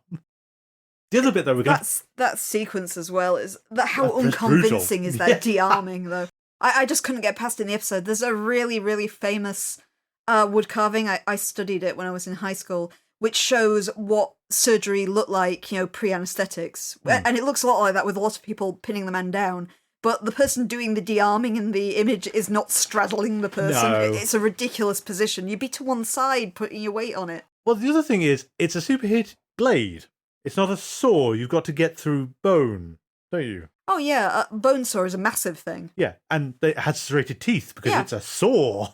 The other bit, though, we're going That sequence as well is that how That's unconvincing brutal. is that Yeah. de-arming though. I just couldn't get past in the episode. There's a really, really famous wood carving. I studied it when I was in high school, which shows what surgery looked like, pre-anesthetics. And it looks a lot like that with a lot of people pinning the man down. But the person doing the de-arming in the image is not straddling the person. No. It's a ridiculous position. You'd be to one side putting your weight on it. Well, the other thing is, it's a superhit blade. It's not a saw. You've got to get through bone, don't you? Oh yeah, bone saw is a massive thing. Yeah, and it has serrated teeth because Yeah. it's a saw.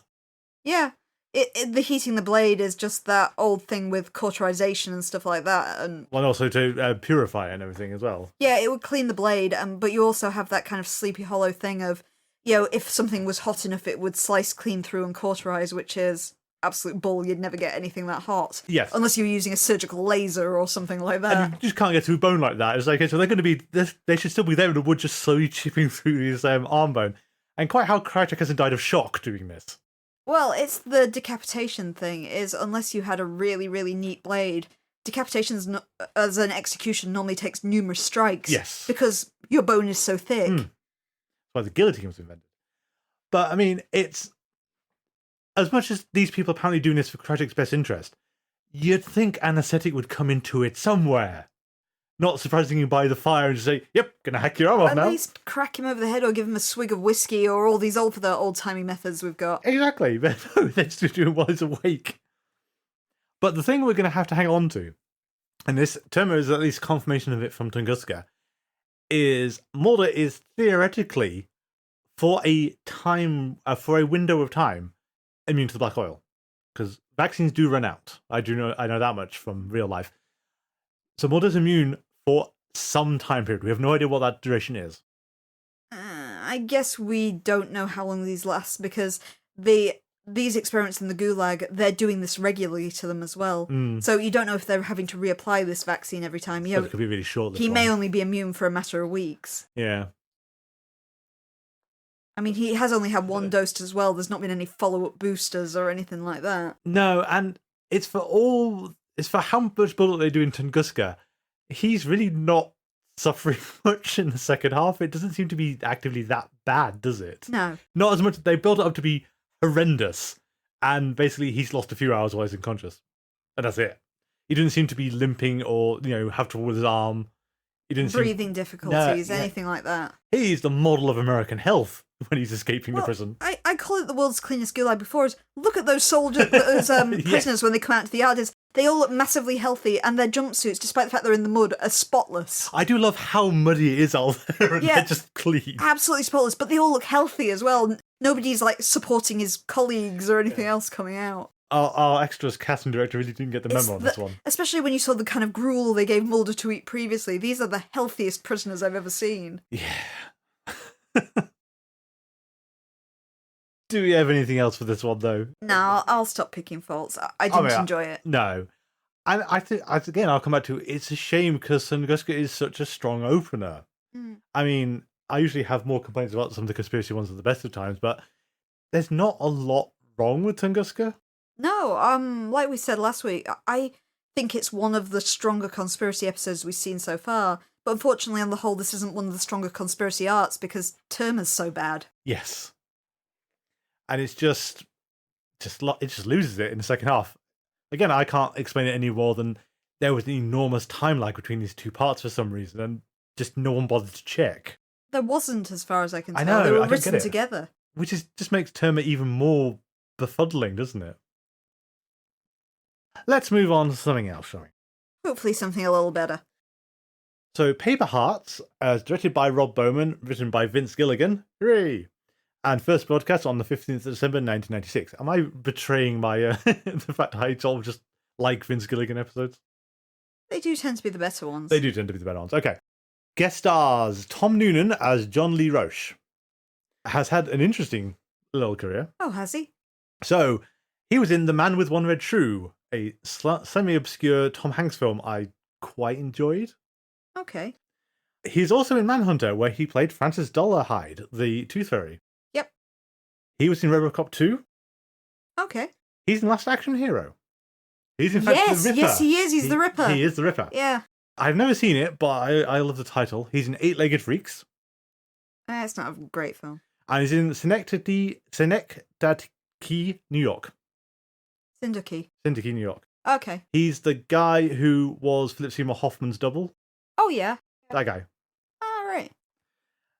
Yeah. The heating the blade is just that old thing with cauterization and stuff like that. And And also to purify and everything as well. yeah, it would clean the blade, but you also have that kind of Sleepy Hollow thing of, if something was hot enough, it would slice clean through and cauterize, which is absolute bull. You'd never get anything that hot. Yes. Unless you were using a surgical laser or something like that. And you just can't get through bone like that. It's like, okay, so they're going to be, they should still be there in the wood just slowly chipping through his arm bone. And quite how Krycek hasn't died of shock doing this. Well, it's the decapitation thing, is unless you had a really, really neat blade, decapitation as an execution normally takes numerous strikes. Yes. Because your bone is so thick. That's why the guillotine was invented. But, I mean, it's... As much as these people are apparently doing this for Krycek's best interest, you'd think anaesthetic would come into it somewhere. Not surprisingly by the fire and just say, yep, gonna hack your arm off At now. least crack him over the head or give him a swig of whiskey or all these old-timey methods we've got. Exactly, but no, they're just doing it while he's awake. But the thing we're going to have to hang on to, and this Terma is at least confirmation of it from Tunguska, is Mulder is theoretically, for a window of time, immune to the black oil. Because vaccines do run out. I know that much from real life. So Mulder's immune for some time period. We have no idea what that duration is. I guess we don't know how long these last because these experiments in the Gulag, they're doing this regularly to them as well. So you don't know if they're having to reapply this vaccine every time. So it could be really short. He may only be immune for a matter of weeks. Yeah. I mean, he has only had one dose as well. There's not been any follow-up boosters or anything like that. No, and it's for how much bullet they do in Tunguska. He's really not suffering much in the second half. It doesn't seem to be actively that bad, does it? No. Not as much. They built it up to be horrendous, and basically he's lost a few hours while he's unconscious, and that's it. He didn't seem to be limping or have trouble with his arm. He didn't breathing difficulties, anything like that. He's the model of American health when he's escaping the prison. I call it the world's cleanest gulag before. Look at those soldiers, those prisoners when they come out to the yard. They all look massively healthy, and their jumpsuits, despite the fact they're in the mud, are spotless. I do love how muddy it is out there, and they're just clean. Absolutely spotless, but they all look healthy as well. Nobody's supporting his colleagues or anything else coming out. Our extras casting director really didn't get the memo on this one. Especially when you saw the kind of gruel they gave Mulder to eat previously. These are the healthiest prisoners I've ever seen. Yeah. Do we have anything else for this one, though? No, I'll stop picking faults. I didn't enjoy it. No. And I think, again, I'll come back to it's a shame because Tunguska is such a strong opener. I mean, I usually have more complaints about some of the conspiracy ones at the best of times, but there's not a lot wrong with Tunguska. No, like we said last week, I think it's one of the stronger conspiracy episodes we've seen so far. But unfortunately, on the whole, this isn't one of the stronger conspiracy arcs because Terma's so bad. Yes. And it's it just loses it in the second half. Again, I can't explain it any more than there was an enormous time lag between these two parts for some reason, and just no one bothered to check. There wasn't, as far as I can tell. I know, they were I don't written get it. together. Which just makes Terma even more befuddling, doesn't it? Let's move on to something else, shall we? Hopefully something a little better. So, Paper Hearts, directed by Rob Bowman, written by Vince Gilligan. Hooray! And first broadcast on the 15th of December 1996. Am I betraying my the fact I sort of just like Vince Gilligan episodes? They do tend to be the better ones. They do tend to be the better ones. Okay. Guest stars Tom Noonan as John Lee Roche. Has had an interesting little career. Oh, has he? So, he was in The Man with One Red Shoe, a semi-obscure Tom Hanks film I quite enjoyed. Okay. He's also in Manhunter, where he played Francis Dollarhide, the Tooth Fairy. Yep. He was in RoboCop 2. Okay. He's in Last Action Hero. He's in fact the Ripper. Yes, he is. He's the Ripper. He is the Ripper. Yeah. I've never seen it, but I love the title. He's in Eight-Legged Freaks. It's not a great film. And he's in Synecdoche, New York. Synecdoche, New York. Okay. He's the guy who was Philip Seymour Hoffman's double. Oh, yeah. That guy. All right.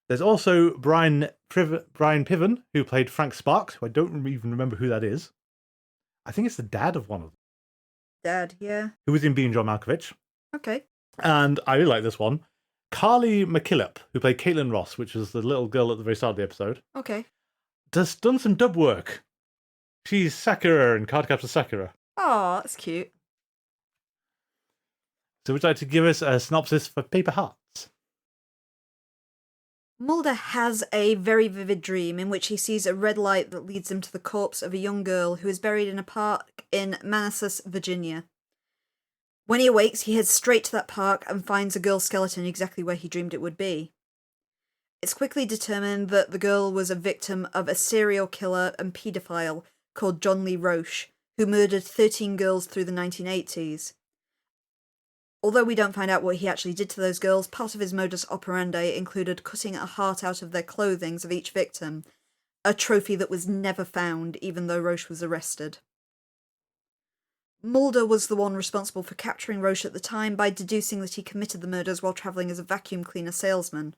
There's also Brian Piven, who played Frank Sparks, who I don't even remember who that is. I think it's the dad of one of them. Dad, yeah. Who was in Being John Malkovich. Okay. And I really like this one. Carly McKillop, who played Caitlin Ross, which was the little girl at the very start of the episode. Okay. Done some dub work. She's Sakura in Cardcaptor Sakura. Oh, that's cute. So would you like to give us a synopsis for Paper Hearts? Mulder has a very vivid dream in which he sees a red light that leads him to the corpse of a young girl who is buried in a park in Manassas, Virginia. When he awakes, he heads straight to that park and finds a girl's skeleton exactly where he dreamed it would be. It's quickly determined that the girl was a victim of a serial killer and paedophile called John Lee Roche, who murdered 13 girls through the 1980s. Although we don't find out what he actually did to those girls, part of his modus operandi included cutting a heart out of their clothing of each victim, a trophy that was never found even though Roche was arrested. Mulder was the one responsible for capturing Roche at the time by deducing that he committed the murders while travelling as a vacuum cleaner salesman.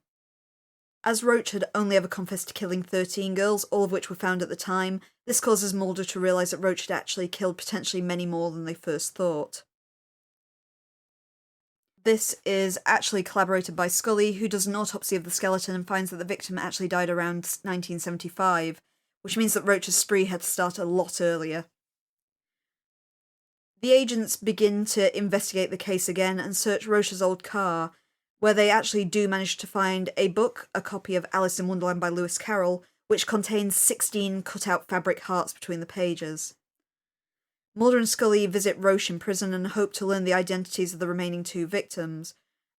As Roche had only ever confessed to killing 13 girls, all of which were found at the time, this causes Mulder to realise that Roche had actually killed potentially many more than they first thought. This is actually collaborated by Scully, who does an autopsy of the skeleton and finds that the victim actually died around 1975, which means that Roach's spree had to start a lot earlier. The agents begin to investigate the case again and search Roche's old car, where they actually do manage to find a book, a copy of Alice in Wonderland by Lewis Carroll, which contains 16 cut-out fabric hearts between the pages. Mulder and Scully visit Roche in prison and hope to learn the identities of the remaining 2 victims.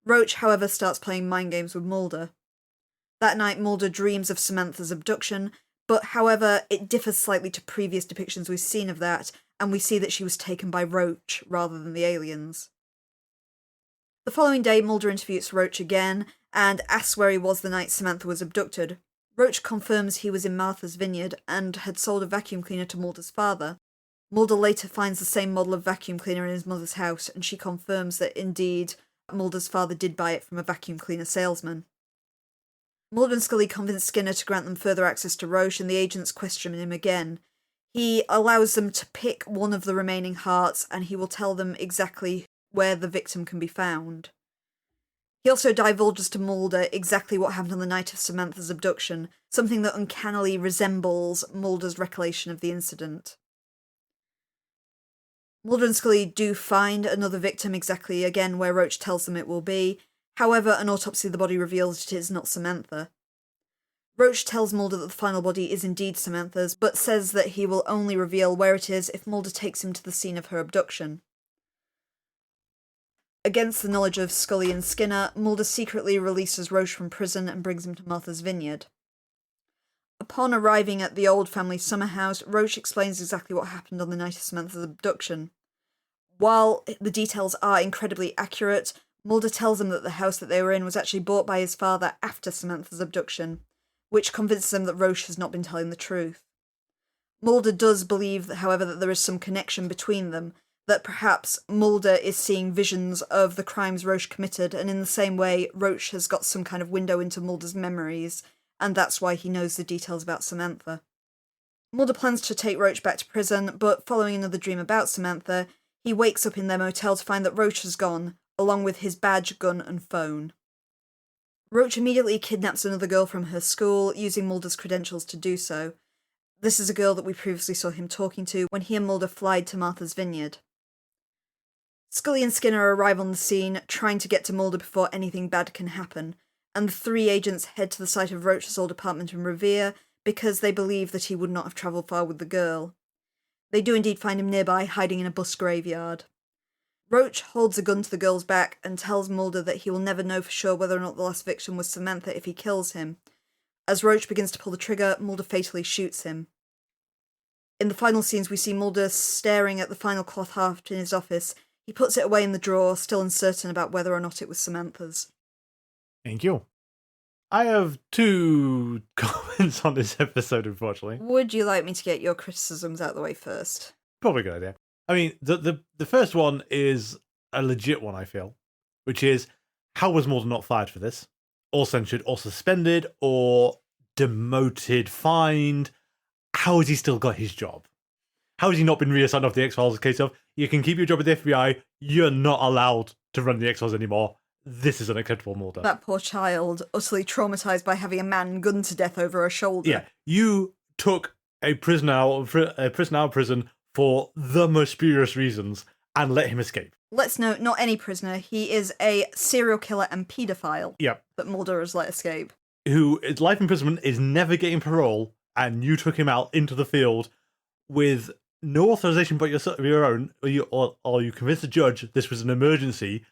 Roche, however, starts playing mind games with Mulder. That night, Mulder dreams of Samantha's abduction, but however, it differs slightly to previous depictions we've seen of that, and we see that she was taken by Roche rather than the aliens. The following day, Mulder interviews Roche again, and asks where he was the night Samantha was abducted. Roche confirms he was in Martha's Vineyard, and had sold a vacuum cleaner to Mulder's father. Mulder later finds the same model of vacuum cleaner in his mother's house, and she confirms that indeed, Mulder's father did buy it from a vacuum cleaner salesman. Mulder and Scully convince Skinner to grant them further access to Roche, and the agents question him again. He allows them to pick one of the remaining hearts, and he will tell them exactly where the victim can be found. He also divulges to Mulder exactly what happened on the night of Samantha's abduction, something that uncannily resembles Mulder's recollection of the incident. Mulder and Scully do find another victim exactly again where Roche tells them it will be. However, an autopsy of the body reveals it is not Samantha. Roche tells Mulder that the final body is indeed Samantha's, but says that he will only reveal where it is if Mulder takes him to the scene of her abduction. Against the knowledge of Scully and Skinner, Mulder secretly releases Roche from prison and brings him to Martha's Vineyard. Upon arriving at the old family summer house, Roche explains exactly what happened on the night of Samantha's abduction. While the details are incredibly accurate, Mulder tells him that the house that they were in was actually bought by his father after Samantha's abduction, which convinces him that Roche has not been telling the truth. Mulder does believe, however, that there is some connection between them, that perhaps Mulder is seeing visions of the crimes Roche committed, and in the same way, Roche has got some kind of window into Mulder's memories, and that's why he knows the details about Samantha. Mulder plans to take Roche back to prison, but following another dream about Samantha, he wakes up in their motel to find that Roche has gone, along with his badge, gun, and phone. Roche immediately kidnaps another girl from her school, using Mulder's credentials to do so. This is a girl that we previously saw him talking to when he and Mulder fly to Martha's Vineyard. Scully and Skinner arrive on the scene, trying to get to Mulder before anything bad can happen, and the 3 agents head to the site of Roche's old apartment in Revere, because they believe that he would not have travelled far with the girl. They do indeed find him nearby, hiding in a bus graveyard. Roach holds a gun to the girl's back and tells Mulder that he will never know for sure whether or not the last victim was Samantha if he kills him. As Roach begins to pull the trigger, Mulder fatally shoots him. In the final scenes, we see Mulder staring at the final cloth haft in his office. He puts it away in the drawer, still uncertain about whether or not it was Samantha's. Thank you. I have 2 comments on this episode, unfortunately. Would you like me to get your criticisms out of the way first? Probably a good idea. I mean, the first one is a legit one, I feel, which is, how was Mulder not fired for this? Or censured, or suspended, or demoted, fined? How has he still got his job? How has he not been reassigned off the X-Files? A case of, you can keep your job at the FBI, you're not allowed to run the X-Files anymore. This is unacceptable, Mulder. That poor child, utterly traumatised by having a man gunned to death over her shoulder. Yeah, you took a prisoner out of prison for the most spurious reasons and let him escape. Let's note, not any prisoner. He is a serial killer and paedophile. Yep. That Mulder has let escape. Who is life imprisonment, is never getting parole, and you took him out into the field with no authorization but your own, or you convinced the judge this was an emergency.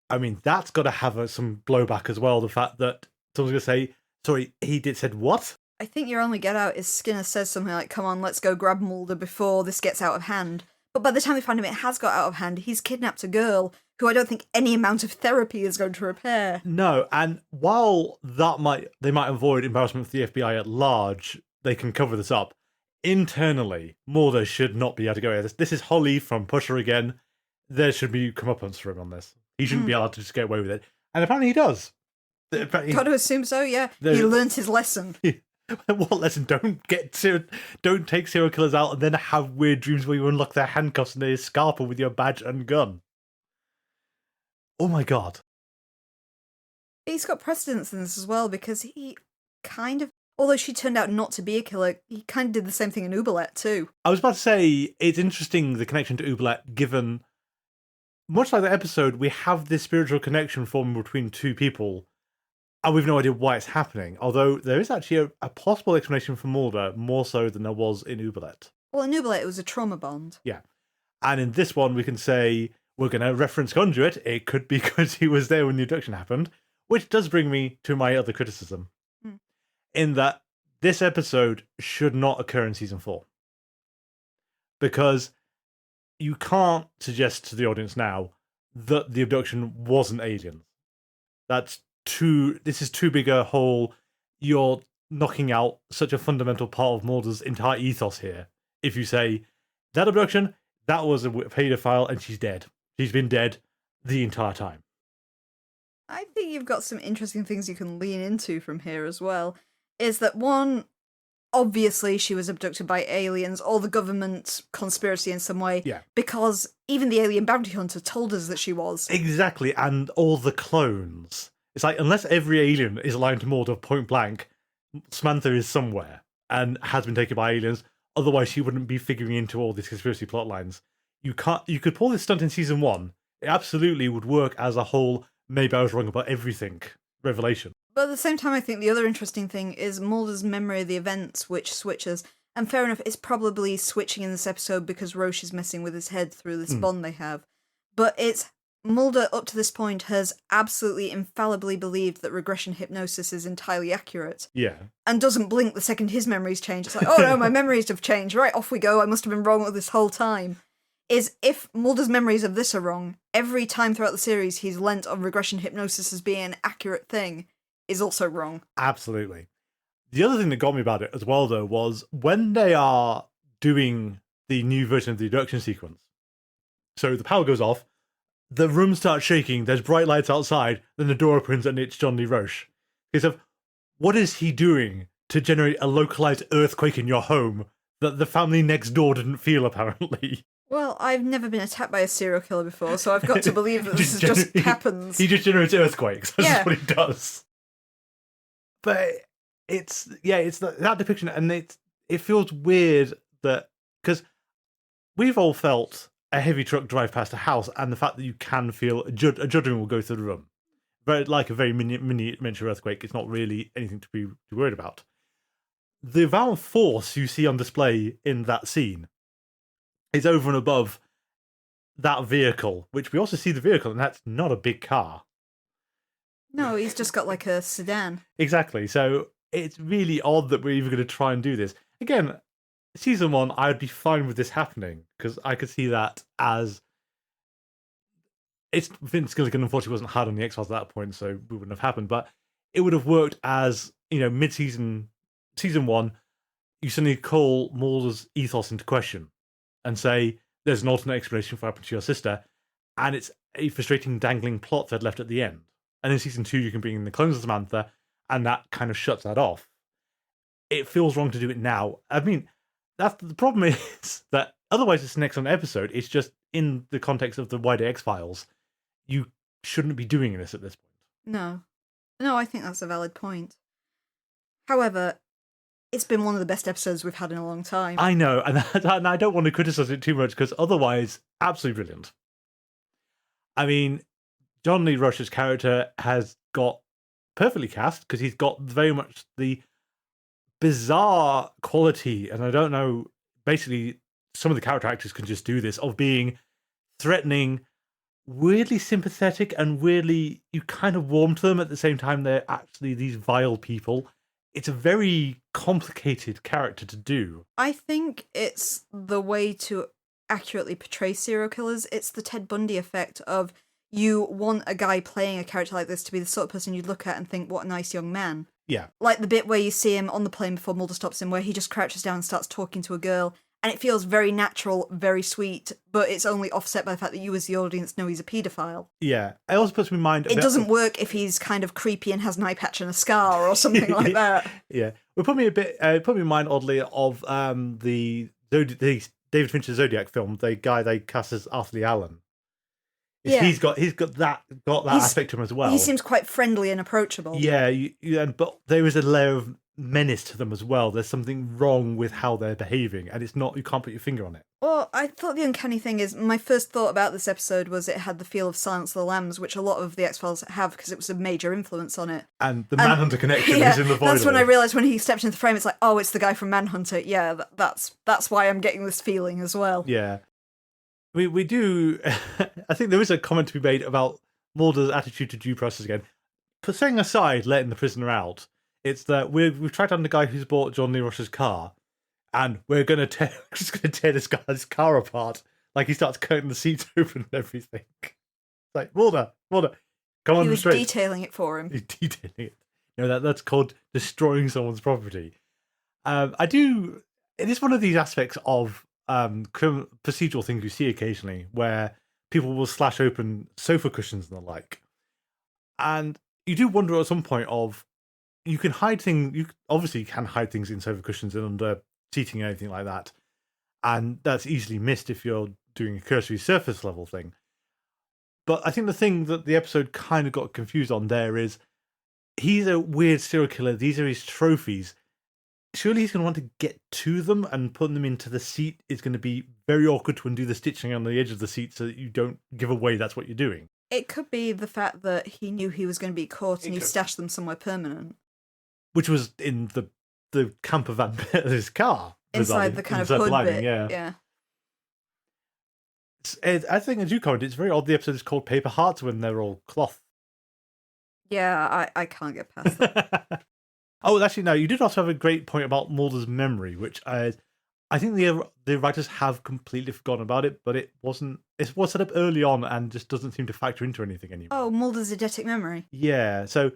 I mean, that's got to have some blowback as well. The fact that someone's going to say, sorry, said what? I think your only get out is Skinner says something like, come on, let's go grab Mulder before this gets out of hand. But by the time we find him, it has got out of hand. He's kidnapped a girl who I don't think any amount of therapy is going to repair. No, and while they might avoid embarrassment for the FBI at large, they can cover this up. Internally, Mulder should not be able to go here. This is Holly from Pusher again. There should be comeuppance for him on this. He shouldn't be allowed to just get away with it. And apparently he does. Got to assume so, yeah. He learnt his lesson. What lesson? Don't take serial killers out and then have weird dreams where you unlock their handcuffs and they scarper with your badge and gun. Oh my god. He's got precedence in this as well, because he kind of, although she turned out not to be a killer, he kind of did the same thing in Oubliette too. I was about to say, it's interesting, the connection to Oubliette, given, much like the episode, we have this spiritual connection forming between two people, and we've no idea why it's happening. Although there is actually a possible explanation for Mulder, more so than there was in Oubliette. Well, in Oubliette, it was a trauma bond. Yeah. And in this one, we can say, we're going to reference Conduit. It could be because he was there when the abduction happened, which does bring me to my other criticism. In that this episode should not occur in season 4. Because you can't suggest to the audience now that the abduction wasn't aliens. This is too big a hole. You're knocking out such a fundamental part of Mulder's entire ethos here. If you say, that abduction, that was a paedophile and she's dead. She's been dead the entire time. I think you've got some interesting things you can lean into from here as well. Is that one, obviously she was abducted by aliens or the government conspiracy in some way. Yeah. Because even the alien bounty hunter told us that she was. Exactly, and all the clones. It's like, unless every alien is aligned to Mulder point blank, Samantha is somewhere and has been taken by aliens. Otherwise, she wouldn't be figuring into all these conspiracy plot lines. You could pull this stunt in season 1. It absolutely would work as a whole, maybe I was wrong about everything revelation. But at the same time, I think the other interesting thing is Mulder's memory of the events, which switches. And fair enough, it's probably switching in this episode because Roche is messing with his head through this bond they have. But it's Mulder, up to this point, has absolutely infallibly believed that regression hypnosis is entirely accurate. Yeah. And doesn't blink the second his memories change. It's like, oh no, my memories have changed. Right, off we go. I must have been wrong with this whole time. Is if Mulder's memories of this are wrong, every time throughout the series he's lent on regression hypnosis as being an accurate thing is also wrong. Absolutely. The other thing that got me about it as well, though, was when they are doing the new version of the abduction sequence. So the power goes off, the room starts shaking, there's bright lights outside, then the door opens and it's John Lee Roche. Because of what is he doing to generate a localized earthquake in your home that the family next door didn't feel, apparently? Well, I've never been attacked by a serial killer before, so I've got to believe that this just happens. He just generates earthquakes. That's what he does. But it's that depiction, and it feels weird that, because we've all felt a heavy truck drive past a house, and the fact that you can feel a judgment will go through the room, like a very miniature earthquake. It's not really anything to be worried about. the amount of force you see on display in that scene is over and above that vehicle, which we also see the vehicle, and that's not a big car. No, he's just got like a sedan. Exactly. So it's really odd that we're even going to try and do this. Again, season 1, I would be fine with this happening, because I could see that as... Vince Gilligan unfortunately wasn't hard on the X-Files at that point, so it wouldn't have happened, but it would have worked as, mid-season, season 1, you suddenly call Mulder's ethos into question and say, there's an alternate explanation for what happened to your sister, and it's a frustrating dangling plot thread left at the end. And in season 2, you can bring in the clones of Samantha, and that kind of shuts that off. It feels wrong to do it now. I mean, that's the problem is that otherwise it's an excellent episode. It's just in the context of the wider X-Files, you shouldn't be doing this at this point. No, I think that's a valid point. However, it's been one of the best episodes we've had in a long time. I know, and I don't want to criticize it too much, because otherwise, absolutely brilliant. I mean, John Lee Rush's character has got perfectly cast, because he's got very much the bizarre quality, and I don't know, basically, some of the character actors can just do this, of being threatening, weirdly sympathetic, and weirdly, you kind of warm to them at the same time they're actually these vile people. It's a very complicated character to do. I think it's the way to accurately portray serial killers. It's the Ted Bundy effect of, you want a guy playing a character like this to be the sort of person you'd look at and think, what a nice young man. Yeah. Like the bit where you see him on the plane before Mulder stops him, where he just crouches down and starts talking to a girl, and it feels very natural, very sweet, but it's only offset by the fact that you as the audience know he's a paedophile. Yeah. It also puts me in mind... It doesn't work if he's kind of creepy and has an eye patch and a scar or something like that. Yeah. It put me in mind, oddly, of the David Fincher Zodiac film, the guy they cast as Arthur Lee Allen. Yeah. He's got that aspect to him as well. He seems quite friendly and approachable. Yeah, but there is a layer of menace to them as well. There's something wrong with how they're behaving, and it's not, you can't put your finger on it. Well, I thought the uncanny thing is, my first thought about this episode was it had the feel of Silence of the Lambs, which a lot of the X-Files have, because it was a major influence on it. And the Manhunter connection is in the void. That's when I realised when he stepped into the frame, it's like, oh, it's the guy from Manhunter. Yeah, that's why I'm getting this feeling as well. Yeah. We do... I think there is a comment to be made about Mulder's attitude to due process again. For setting aside letting the prisoner out, it's that we've tracked down the guy who's bought John Lee Rush's car, and we're just going to tear this guy's car apart. Like, he starts cutting the seats open and everything. It's like, Mulder, come on He was straight. detailing it for him. He's detailing it. That's called destroying someone's property. It is one of these aspects of procedural things you see occasionally, where people will slash open sofa cushions and the like. And you do wonder at some point of, you can hide things, you obviously can hide things in sofa cushions and under seating and anything like that. And that's easily missed if you're doing a cursory surface level thing. But I think the thing that the episode kind of got confused on there is, he's a weird serial killer, these are his trophies. Surely he's going to want to get to them, and putting them into the seat is going to be very awkward to undo the stitching on the edge of the seat so that you don't give away that's what you're doing. It could be the fact that he knew he was going to be caught and he stashed them somewhere permanent. Which was in the camper van bit of his car. Inside the kind of hood lining, bit. Yeah. I think, as you commented, it's very odd the episode is called Paper Hearts when they're all cloth. Yeah, I can't get past that. Oh, actually, no, you did also have a great point about Mulder's memory, which I think the writers have completely forgotten about it, but it was set up early on and just doesn't seem to factor into anything anymore. Oh, Mulder's eidetic memory. Yeah, so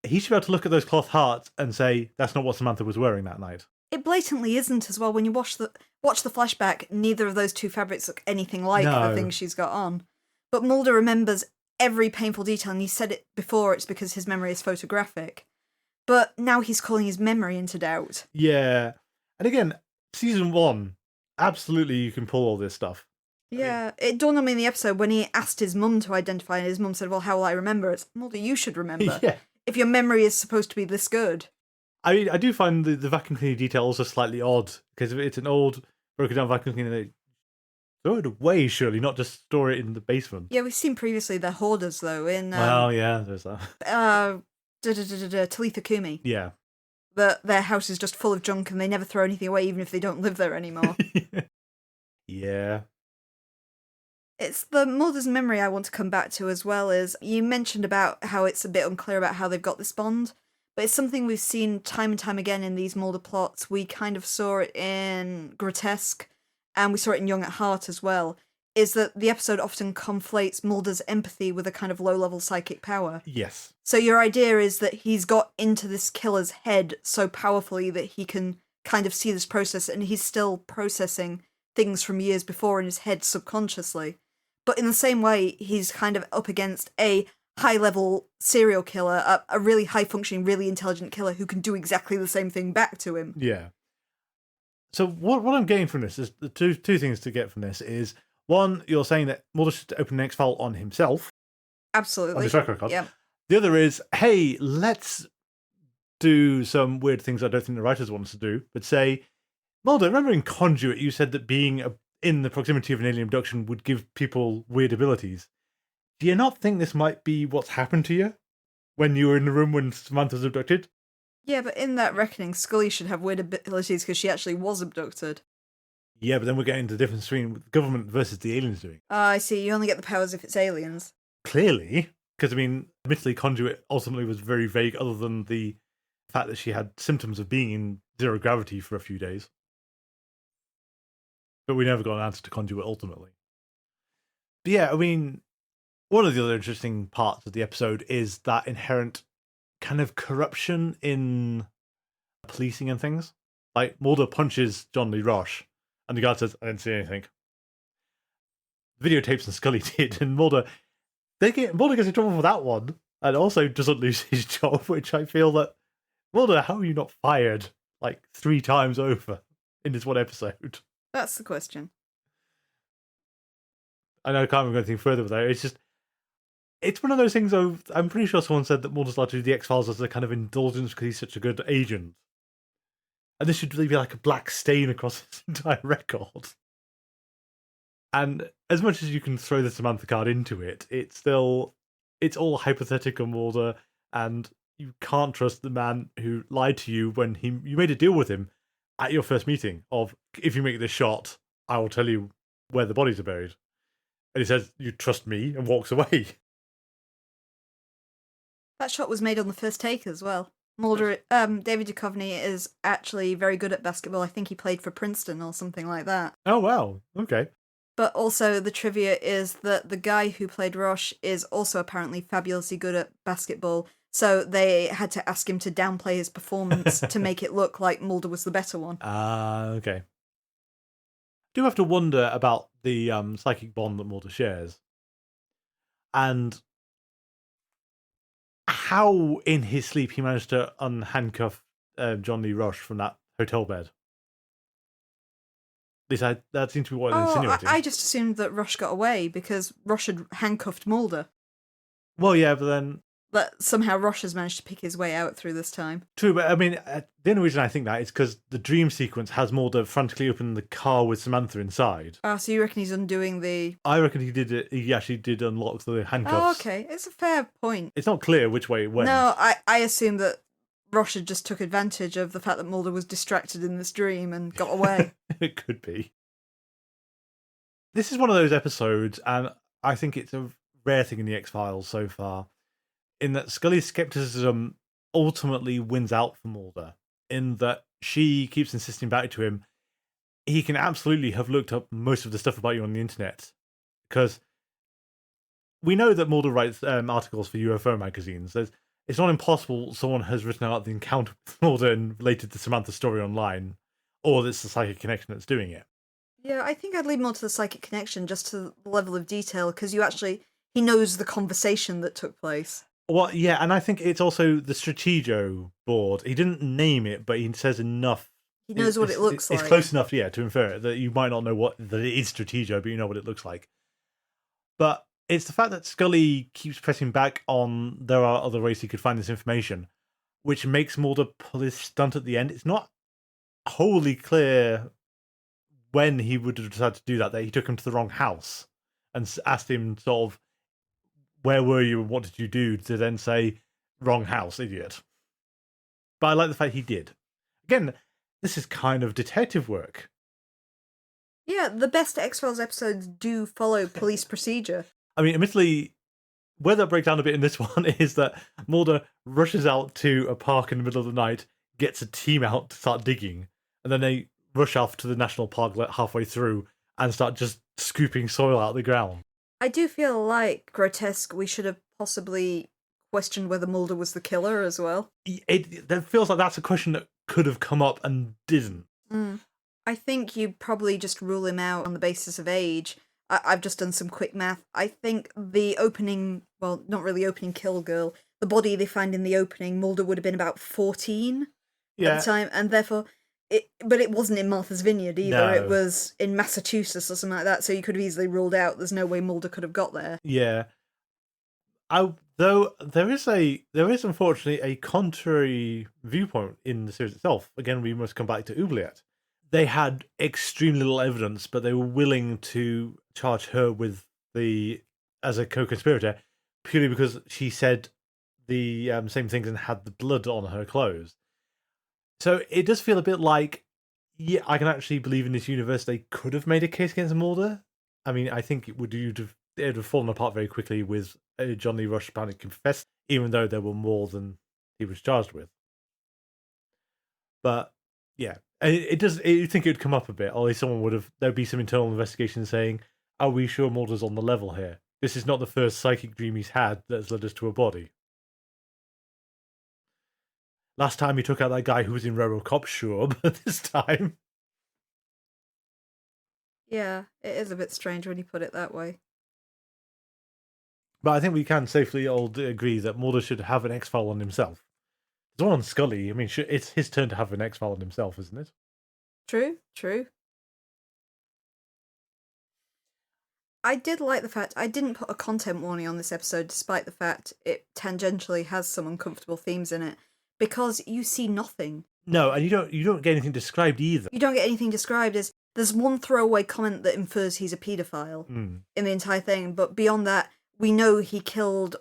he should be able to look at those cloth hearts and say, that's not what Samantha was wearing that night. It blatantly isn't as well. When you watch the flashback, neither of those two fabrics look anything like the things she's got on. But Mulder remembers every painful detail, and he said it before, it's because his memory is photographic. But now he's calling his memory into doubt. Yeah. And again, season 1, absolutely you can pull all this stuff. Yeah, it dawned on me in the episode when he asked his mum to identify, and his mum said, well, how will I remember? It's, Mulder, you should remember. Yeah. If your memory is supposed to be this good. I mean, I do find the vacuum cleaner detail also slightly odd, because it's an old, broken down vacuum cleaner. They throw it away, surely, not just store it in the basement. Yeah, we've seen previously they're hoarders, though, in... well, yeah, there's that. Talitha Kumi. Yeah. that their house is just full of junk and they never throw anything away even if they don't live there anymore. Yeah. It's the Mulder's memory I want to come back to as well. Is you mentioned about how it's a bit unclear about how they've got this bond, but it's something we've seen time and time again in these Mulder plots. We kind of saw it in Grotesque, and we saw it in Young at Heart as well, is that the episode often conflates Mulder's empathy with a kind of low-level psychic power. Yes. So your idea is that he's got into this killer's head so powerfully that he can kind of see this process, and he's still processing things from years before in his head subconsciously. But in the same way, he's kind of up against a high-level serial killer, a really high-functioning, really intelligent killer who can do exactly the same thing back to him. Yeah. So what I'm getting from this is the two things to get from this is, one, you're saying that Mulder should open an X-file on himself. Absolutely. On his track record. Yeah. The other is, hey, let's do some weird things I don't think the writers want us to do, but say, Mulder, remember in Conduit you said that being in the proximity of an alien abduction would give people weird abilities. Do you not think this might be what's happened to you when you were in the room when Samantha was abducted? Yeah, but in that reckoning, Scully should have weird abilities because she actually was abducted. Yeah, but then we're getting the difference between what the government versus the aliens doing. I see. You only get the powers if it's aliens. Clearly. Because, I mean, admittedly, Conduit ultimately was very vague other than the fact that she had symptoms of being in zero gravity for a few days. But we never got an answer to Conduit ultimately. But yeah, I mean, one of the other interesting parts of the episode is that inherent kind of corruption in policing and things. Like, Mulder punches John Lee Roche, and the guard says, I didn't see anything. Videotapes and Scully did, and Mulder gets in trouble for that one, and also doesn't lose his job, which I feel that, Mulder, how are you not fired like 3 times over in this one episode? That's the question. I know I can't go anything further with that. It's just, it's one of those things. I'm pretty sure someone said that Mulder's allowed to do the X-Files as a kind of indulgence because he's such a good agent. And this should really be like a black stain across his entire record. And as much as you can throw the Samantha card into it, it's all hypothetical, Mulder, and you can't trust the man who lied to you when you made a deal with him at your first meeting of, if you make this shot, I will tell you where the bodies are buried. And he says, you trust me, and walks away. That shot was made on the first take as well. Mulder, David Duchovny is actually very good at basketball. I think he played for Princeton or something like that. Oh, wow. Okay. But also the trivia is that the guy who played Roche is also apparently fabulously good at basketball. So they had to ask him to downplay his performance to make it look like Mulder was the better one. Okay. Do have to wonder about the psychic bond that Mulder shares. And how in his sleep he managed to unhandcuff John Lee Roche from that hotel bed. At least that seems to be what it's insinuating. I just assumed that Roche got away because Roche had handcuffed Mulder. Well, yeah, but then... But somehow Roche has managed to pick his way out through this time. True, but I mean, the only reason I think that is because the dream sequence has Mulder frantically open the car with Samantha inside. Oh, so you reckon he's undoing the... I reckon he did it. He actually did unlock the handcuffs. Oh, okay. It's a fair point. It's not clear which way it went. No, I assume that Roche had just took advantage of the fact that Mulder was distracted in this dream and got away. It could be. This is one of those episodes, and I think it's a rare thing in the X-Files so far, in that Scully's skepticism ultimately wins out for Mulder, in that she keeps insisting back to him, he can absolutely have looked up most of the stuff about you on the internet, because we know that Mulder writes articles for UFO magazines. It's not impossible someone has written out the encounter with Mulder and related to Samantha's story online, or it's the psychic connection that's doing it. Yeah, I think I'd lean more to the psychic connection, just to the level of detail, because he knows the conversation that took place. Well, yeah, and I think it's also the Stratego board. He didn't name it, but he says enough. He knows what it looks like. It's close enough, yeah, to infer it, that you might not know that it is Stratego, but you know what it looks like. But it's the fact that Scully keeps pressing back on there are other ways he could find this information, which makes Mulder pull his stunt at the end. It's not wholly clear when he would have decided to do that he took him to the wrong house and asked him sort of, where were you and what did you do, to then say, wrong house, idiot. But I like the fact he did. Again, this is kind of detective work. Yeah, the best X-Files episodes do follow police procedure. I mean, admittedly, where that breaks down a bit in this one is that Mulder rushes out to a park in the middle of the night, gets a team out to start digging, and then they rush off to the national park halfway through and start just scooping soil out of the ground. I do feel like grotesque. We should have possibly questioned whether Mulder was the killer as well. It feels like that's a question that could have come up and didn't. I think you probably just rule him out on the basis of age. I've just done some quick math. I think the opening, well, not really opening kill girl, the body they find in the opening, Mulder would have been about 14 at the time, and therefore, but it wasn't in Martha's Vineyard either. No. It was in Massachusetts or something like that, so you could have easily ruled out there's no way Mulder could have got there. Yeah. Though there is unfortunately a contrary viewpoint in the series itself. Again, we must come back to Oubliette. They had extremely little evidence, but they were willing to charge her as a co-conspirator purely because she said the same things and had the blood on her clothes. So it does feel a bit like, yeah, I can actually believe in this universe they could have made a case against Mulder. I mean, I think it would have fallen apart very quickly with John Lee Rush apparently confessed, even though there were more than he was charged with. But yeah, it does. You think it would come up a bit, or someone there'd be some internal investigation saying, "Are we sure Mulder's on the level here? This is not the first psychic dream he's had that's led us to a body. Last time he took out that guy who was in RoboCop, sure, but this time." Yeah, it is a bit strange when you put it that way. But I think we can safely all agree that Mulder should have an X-File on himself. There's one on Scully. I mean, it's his turn to have an X-File on himself, isn't it? True. I did like the fact I didn't put a content warning on this episode, despite the fact it tangentially has some uncomfortable themes in it, because you see nothing. No, and you don't get anything described either. You don't get anything described as there's one throwaway comment that infers he's a paedophile in the entire thing, but beyond that, we know he killed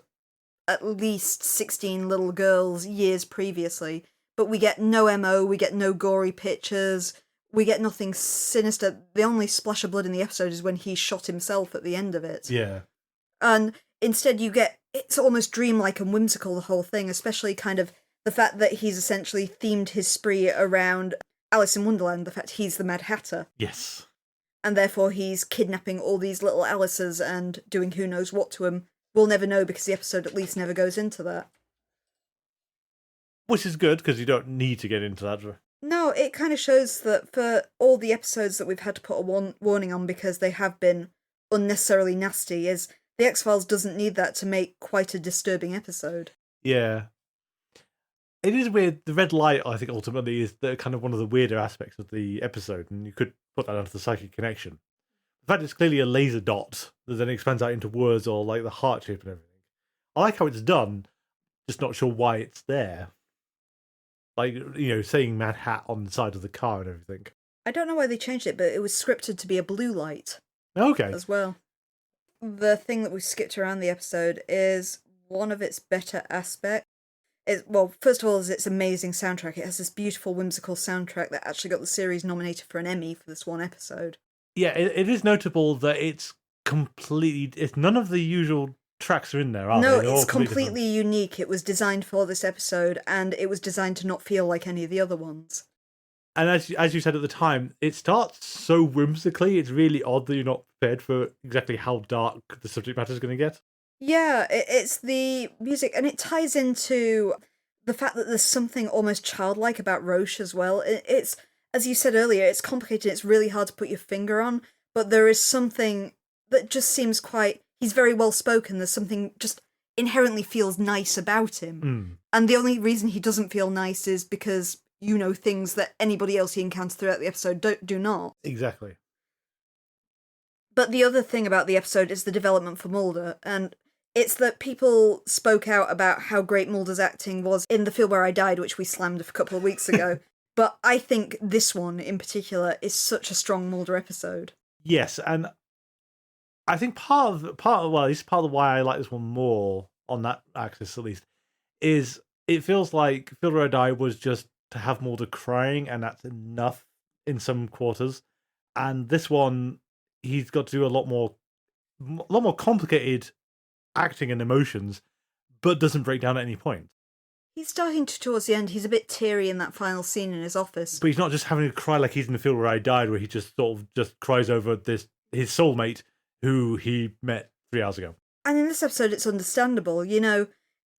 at least 16 little girls years previously, but we get no MO, we get no gory pictures, we get nothing sinister. The only splash of blood in the episode is when he shot himself at the end of it. Yeah. And instead it's almost dreamlike and whimsical, the whole thing, especially kind of the fact that he's essentially themed his spree around Alice in Wonderland, the fact he's the Mad Hatter. Yes. And therefore he's kidnapping all these little Alices and doing who knows what to them. We'll never know because the episode at least never goes into that. Which is good, because you don't need to get into that. No, it kind of shows that for all the episodes that we've had to put a warning on because they have been unnecessarily nasty, is the X-Files doesn't need that to make quite a disturbing episode. Yeah. It is weird. The red light, I think, ultimately is kind of one of the weirder aspects of the episode, and you could put that under the psychic connection. The fact it's clearly a laser dot that then expands out into words or like the heart shape and everything. I like how it's done, just not sure why it's there. Like, saying Mad Hat on the side of the car and everything. I don't know why they changed it, but it was scripted to be a blue light. Okay. As well. The thing that we skipped around the episode is one of its better aspects. Well, first of all, is its amazing soundtrack. It has this beautiful, whimsical soundtrack that actually got the series nominated for an Emmy for this one episode. Yeah, it is notable that it's none of the usual tracks are in there, are no, they? it's completely unique. It was designed for this episode, and it was designed to not feel like any of the other ones. And as you said at the time, it starts so whimsically, it's really odd that you're not prepared for exactly how dark the subject matter is going to get. Yeah, it's the music, and it ties into the fact that there's something almost childlike about Roche as well. It's, as you said earlier, it's complicated, it's really hard to put your finger on, but there is something that just seems he's very well spoken, there's something just inherently feels nice about him. And the only reason he doesn't feel nice is because, things that anybody else he encounters throughout the episode do not. Exactly. But the other thing about the episode is the development for Mulder, and it's that people spoke out about how great Mulder's acting was in The Field Where I Died, which we slammed a couple of weeks ago. But I think this one in particular is such a strong Mulder episode. Yes, and I think part of why I like this one more on that axis at least is it feels like Feel the Red Eye was just to have Mulder crying, and that's enough in some quarters. And this one, he's got to do a lot more complicated acting and emotions, but doesn't break down at any point. He's starting to, towards the end, he's a bit teary in that final scene in his office. But he's not just having to cry like he's in the Feel Where I Died, where he just sort of just cries over his soulmate who he met 3 hours ago. And in this episode, it's understandable. You know,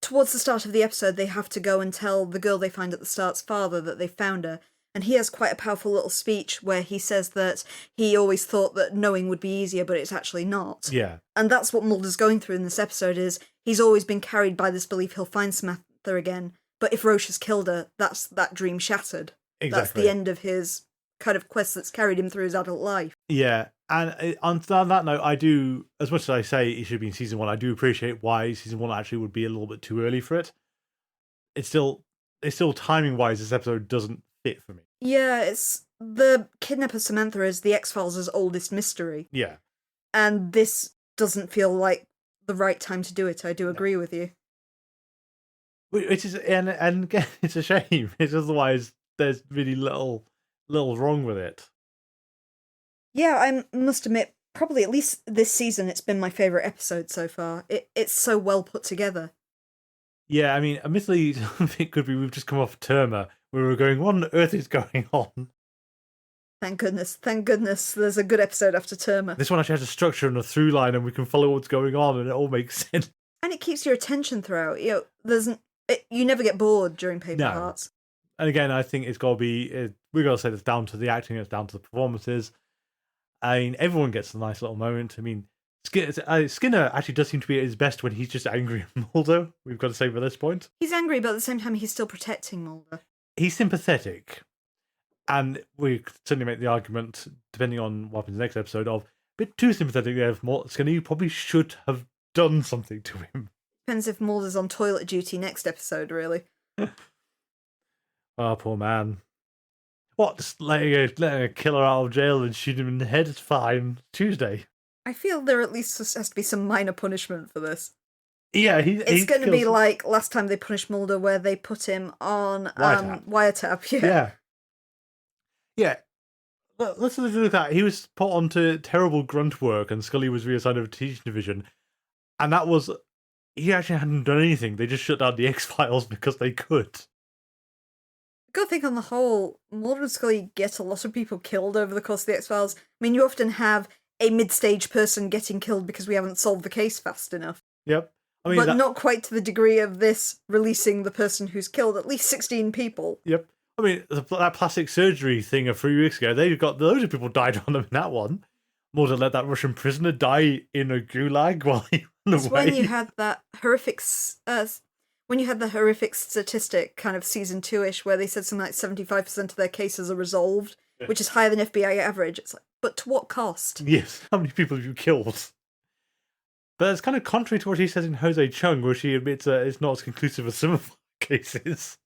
towards the start of the episode, they have to go and tell the girl they find at the start's father that they found her. And he has quite a powerful little speech where he says that he always thought that knowing would be easier, but it's actually not. Yeah. And that's what Mulder's going through in this episode, is he's always been carried by this belief he'll find Samantha again. But if Roche has killed her, that's that dream shattered. Exactly. That's the end of his kind of quest that's carried him through his adult life. Yeah. And on that note, I do, as much as I say it should be in season 1, I do appreciate why season 1 actually would be a little bit too early for it. It's still timing-wise, this episode doesn't fit for me. Yeah, it's the kidnapper Samantha is the X-Files' oldest mystery. Yeah. And this doesn't feel like the right time to do it. I do agree with you. Which is, and again, it's a shame. It's otherwise there's really little wrong with it. Yeah, I must admit, probably at least this season, it's been my favourite episode so far. It's so well put together. Yeah, I mean, admittedly, it could be we've just come off Terma, where we're going, what on earth is going on? Thank goodness there's a good episode after Terma. This one actually has a structure and a through line, and we can follow what's going on, and it all makes sense. And it keeps your attention throughout. You know, you never get bored during Paper Hearts. And again, I think it's got to be, we've got to say it's down to the acting, it's down to the performances. I mean, everyone gets a nice little moment. I mean, Skinner actually does seem to be at his best when he's just angry at Mulder, we've got to say by this point. He's angry, but at the same time, he's still protecting Mulder. He's sympathetic. And we certainly make the argument, depending on what happens in the next episode, of a bit too sympathetic there. Skinner, you probably should have done something to him. Depends if Mulder's on toilet duty next episode, really. Oh, poor man. What, just letting a killer out of jail and shoot him in the head is fine. Tuesday. I feel there at least has to be some minor punishment for this. Yeah, it's going to be like last time they punished Mulder, where they put him on wiretap. Yeah. Yeah. Let's look at that. He was put onto terrible grunt work, and Scully was reassigned to a teaching division, and that was, he actually hadn't done anything. They just shut down the X-Files because they could. Good thing on the whole, Mulder and Scully get a lot of people killed over the course of the X-Files. I mean, you often have a mid-stage person getting killed because we haven't solved the case fast enough. Yep. I mean, but not quite to the degree of this releasing the person who's killed at least 16 people. Yep. I mean, that plastic surgery thing of 3 weeks ago, they got loads of people died on them in that one. Mulder let that Russian prisoner die in a gulag while he ran away. When you had that horrific... when you had the horrific statistic, kind of season 2-ish, where they said something like 75% of their cases are resolved, which is higher than FBI average. It's like, but to what cost? Yes, how many people have you killed? But it's kind of contrary to what he says in Jose Chung, where she admits that it's not as conclusive as some of our cases.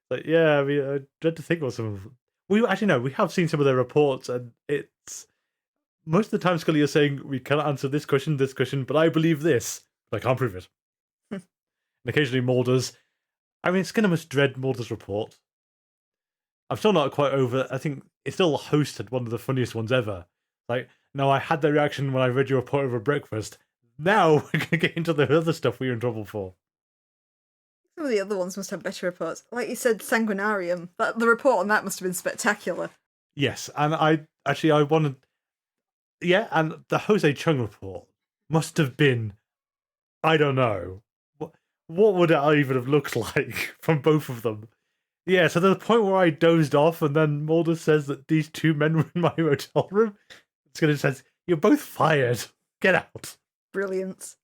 But yeah, I mean, I dread to think about some of them. We actually know, we have seen some of their reports, and it's... Most of the time Scully is saying, we cannot answer this question, but I believe this. I can't prove it. And occasionally Mulder's... I mean, Skinner must dread Mulder's report. I'm still not quite over... I think it's still hosted one of the funniest ones ever. Like, no, I had that reaction when I read your report over breakfast. Now we're going to get into the other stuff we were in trouble for. Some of the other ones must have better reports. Like you said, Sanguinarium. The report on that must have been spectacular. Yes, and I wanted... Yeah, and the Jose Chung report must have been... I don't know. What would it even have looked like from both of them? Yeah, so there's a point where I dozed off, and then Mulder says that these 2 men were in my hotel room. Skinner says, "You're both fired. Get out." Brilliant.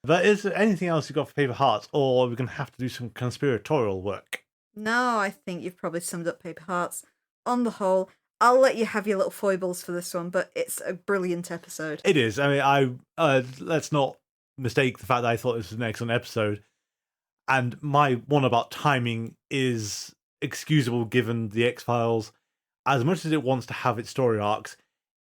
But is there anything else you've got for Paper Hearts, or are we going to have to do some conspiratorial work? No, I think you've probably summed up Paper Hearts. On the whole, I'll let you have your little foibles for this one, but it's a brilliant episode. It is. I mean, let's not mistake the fact that I thought this was an excellent episode. And my one about timing is excusable given the X-Files, as much as it wants to have its story arcs,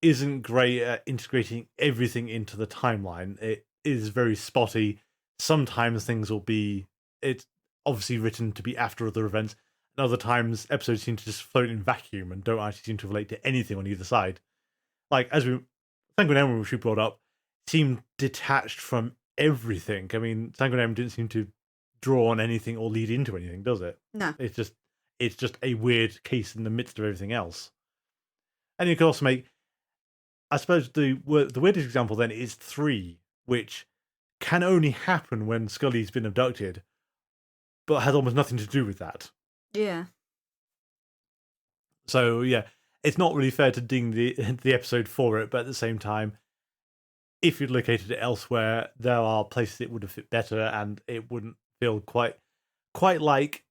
isn't great at integrating everything into the timeline. It is very spotty. sometimes things will be, it's obviously written to be after other events, and other times episodes seem to just float in vacuum and don't actually seem to relate to anything on either side. Like, as we, Sanguinarium, which we brought up, seemed detached from everything. I mean, Sanguinarium didn't seem to draw on anything or lead into anything, does it? No. It's just a weird case in the midst of everything else. And you could also make, I suppose, the weirdest example then is 3, which can only happen when Scully's been abducted, but has almost nothing to do with that. Yeah. So, yeah, it's not really fair to ding the episode for it, but at the same time, if you'd located it elsewhere, there are places it would have fit better, and it wouldn't feel quite like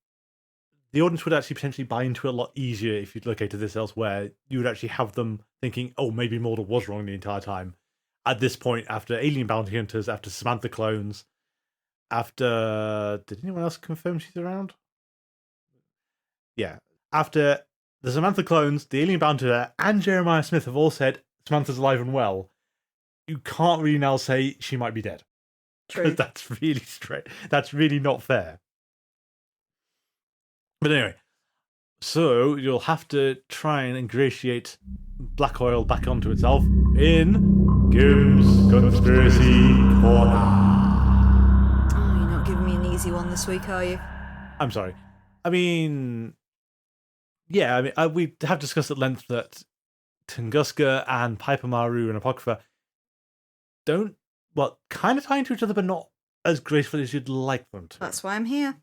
the audience would actually potentially buy into it a lot easier if you'd located this elsewhere. You would actually have them thinking, oh, maybe Mulder was wrong the entire time. At this point, after Alien Bounty Hunters, after Samantha clones, after... Did anyone else confirm she's around? Yeah. After the Samantha clones, the Alien Bounty Hunter, and Jeremiah Smith have all said Samantha's alive and well, you can't really now say she might be dead. True. That's really straight. That's really not fair. But anyway, so you'll have to try and ingratiate black oil back onto itself in Kim's Conspiracy Corner. Oh, you're not giving me an easy one this week, are you? I'm sorry. I mean, yeah, we have discussed at length that Tunguska and Piper Maru and Apocrypha kind of tie into each other, but not as gracefully as you'd like them to. That's why I'm here.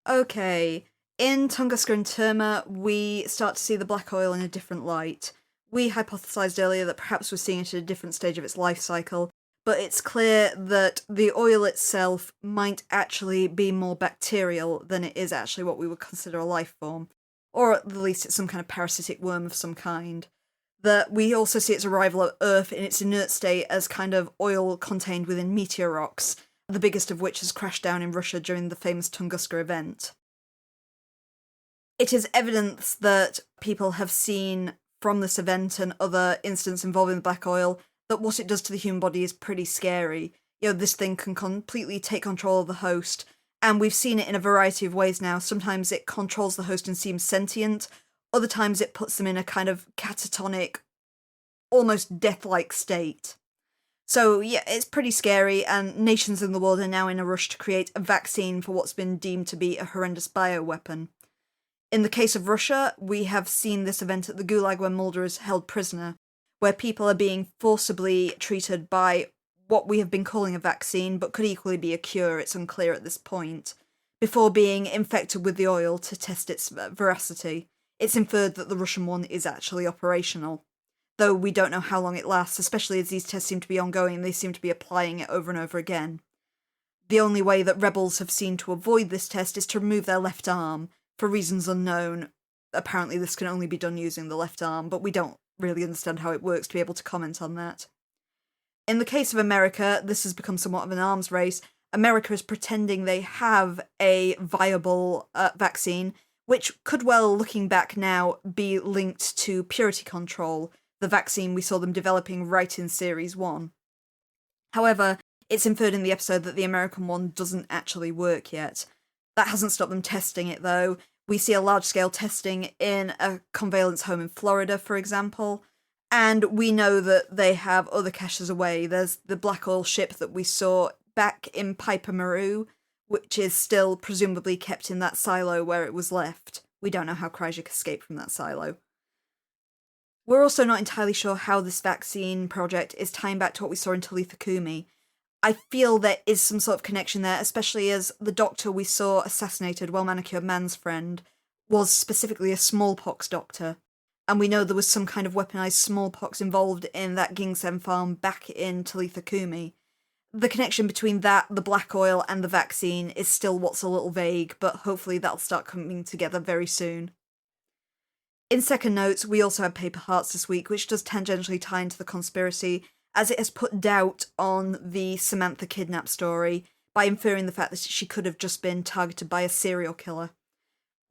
Okay. In Tunguska and Terma, we start to see the black oil in a different light. We hypothesized earlier that perhaps we're seeing it at a different stage of its life cycle, but it's clear that the oil itself might actually be more bacterial than it is actually what we would consider a life form, or at the least it's some kind of parasitic worm of some kind. That we also see its arrival at Earth in its inert state as kind of oil contained within meteor rocks, the biggest of which has crashed down in Russia during the famous Tunguska event. It is evidence that people have seen from this event and other incidents involving the black oil that what it does to the human body is pretty scary. This thing can completely take control of the host, and we've seen it in a variety of ways now. Sometimes it controls the host and seems sentient, other times it puts them in a kind of catatonic, almost death-like state. So yeah, it's pretty scary, and nations in the world are now in a rush to create a vaccine for what's been deemed to be a horrendous bioweapon. In the case of Russia, we have seen this event at the Gulag where Mulder is held prisoner, where people are being forcibly treated by what we have been calling a vaccine, but could equally be a cure, it's unclear at this point, before being infected with the oil to test its veracity. It's inferred that the Russian one is actually operational, though we don't know how long it lasts, especially as these tests seem to be ongoing and they seem to be applying it over and over again. The only way that rebels have seen to avoid this test is to remove their left arm, for reasons unknown. Apparently this can only be done using the left arm, but we don't really understand how it works to be able to comment on that. In the case of America, this has become somewhat of an arms race. America is pretending they have a viable vaccine, which could well, looking back now, be linked to purity control, the vaccine we saw them developing right in Series 1. However, it's inferred in the episode that the American one doesn't actually work yet. That hasn't stopped them testing it, though. We see a large-scale testing in a convalescence home in Florida, for example, and we know that they have other caches away. There's the black oil ship that we saw back in Piper Maru, which is still presumably kept in that silo where it was left. We don't know how Krycek escaped from that silo. We're also not entirely sure how this vaccine project is tying back to what we saw in Talitha Kumi. I feel there is some sort of connection there, especially as the doctor we saw assassinated, well-manicured man's friend, was specifically a smallpox doctor. And we know there was some kind of weaponized smallpox involved in that Ginseng farm back in Talitha Kumi. The connection between that, the black oil, and the vaccine is still what's a little vague, but hopefully that'll start coming together very soon. In second notes, we also had Paper Hearts this week, which does tangentially tie into the conspiracy, as it has put doubt on the Samantha kidnap story by inferring the fact that she could have just been targeted by a serial killer.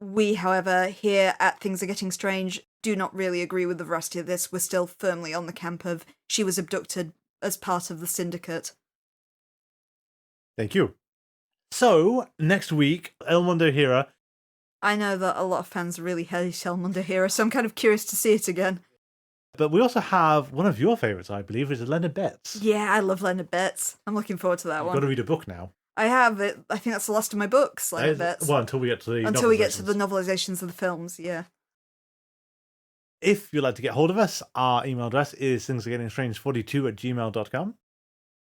We, however, here at Things Are Getting Strange, do not really agree with the veracity of this. We're still firmly on the camp of she was abducted as part of the syndicate. Thank you. So, next week, El Mundo Hira. I know that a lot of fans really hate El Mundo Hira, so I'm kind of curious to see it again. But we also have one of your favourites, I believe, is Leonard Betts. Yeah, I love Leonard Betts. I'm looking forward to that You've one. got to read a book now. I have it. I think that's the last of my books, Leonard Betts. Well, until we get to the novelizations of the films, yeah. If you'd like to get hold of us, our email address is thingsargettingstrange42@gmail.com.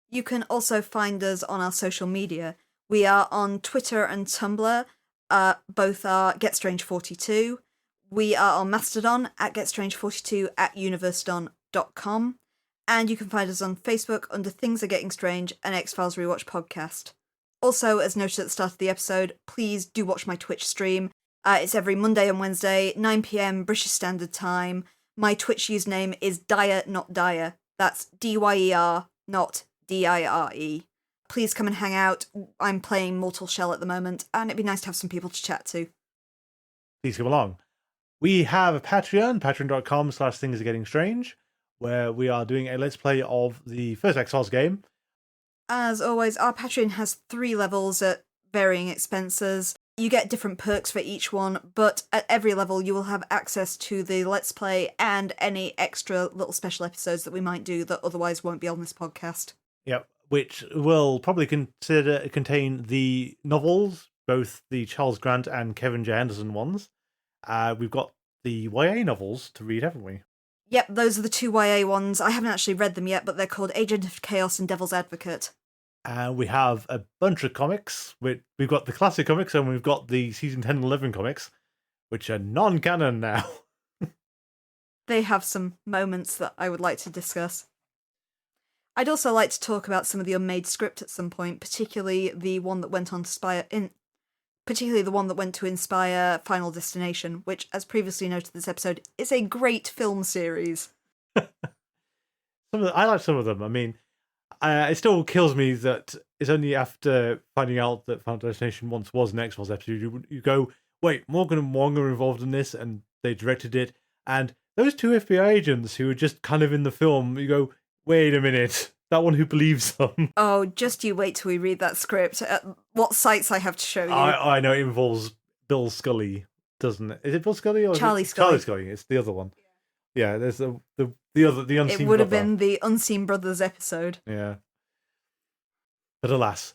You can also find us on our social media. We are on Twitter and Tumblr. Both are GetStrange42. We are on Mastodon at GetStrange42 at universedon.com. And you can find us on Facebook under Things Are Getting Strange, an X-Files Rewatch podcast. Also, as noted at the start of the episode, please do watch my Twitch stream. It's every Monday and Wednesday, 9 PM British Standard Time. My Twitch username is Dyer Not Dyer. That's DYER, not DIRE. Please come and hang out. I'm playing Mortal Shell at the moment, and it'd be nice to have some people to chat to. Please come along. We have a Patreon, patreon.com/thingsargettingstrange, where we are doing a Let's Play of the first X-Files game. As always, our Patreon has 3 levels at varying expenses. You get different perks for each one, but at every level you will have access to the Let's Play and any extra little special episodes that we might do that otherwise won't be on this podcast. Yep, which will probably contain the novels, both the Charles Grant and Kevin J. Anderson ones. We've got the YA novels to read, haven't we? Yep, those are the 2 YA ones. I haven't actually read them yet, but they're called Agent of Chaos and Devil's Advocate. And we have a bunch of comics. We've got the classic comics and we've got the season 10 and 11 comics, which are non-canon now. They have some moments that I would like to discuss. I'd also like to talk about some of the unmade script at some point, particularly the one that went to inspire Final Destination, which, as previously noted in this episode, is a great film series. I like some of them. I mean, it still kills me that it's only after finding out that Final Destination once was an X-Files episode, you go, wait, Morgan and Wong are involved in this, and they directed it, and those 2 FBI agents who were just kind of in the film, you go, wait a minute, that one who believes them. Oh, just you wait till we read that script. What sites I have to show you. I know it involves Bill Scully, doesn't it? Is it Bill Scully or Charlie Scully? Charlie Scully, it's the other one. Yeah, there's the Unseen It would have Brother. been the Unseen Brothers episode. Yeah. But alas.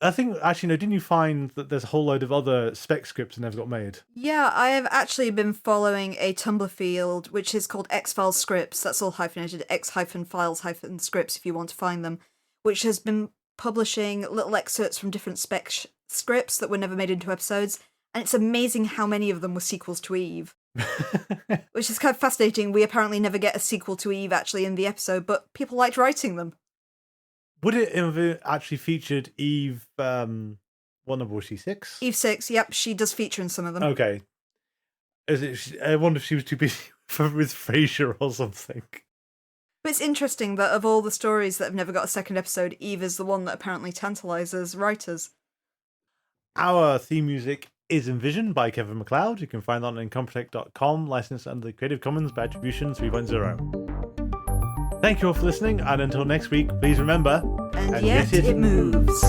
I think, actually, no, didn't you find that there's a whole load of other spec scripts that never got made? Yeah, I have actually been following a Tumblr field, which is called X-Files Scripts. That's all hyphenated, X-Files-Scripts if you want to find them, which has been publishing little excerpts from different spec scripts that were never made into episodes. And it's amazing how many of them were sequels to Eve. Which is kind of fascinating. We apparently never get a sequel to Eve actually in the episode, but people liked writing them. Would it have actually featured Eve, what number was she, 6? Eve 6, yep, she does feature in some of them. Okay. I wonder if she was too busy with Frasier or something. But it's interesting that of all the stories that have never got a second episode, Eve is the one that apparently tantalizes writers. Our theme music is Envision by Kevin MacLeod. You can find that on incompetech.com, licensed under the Creative Commons by Attribution 3.0. Thank you all for listening, and until next week, please remember... And yet it moves.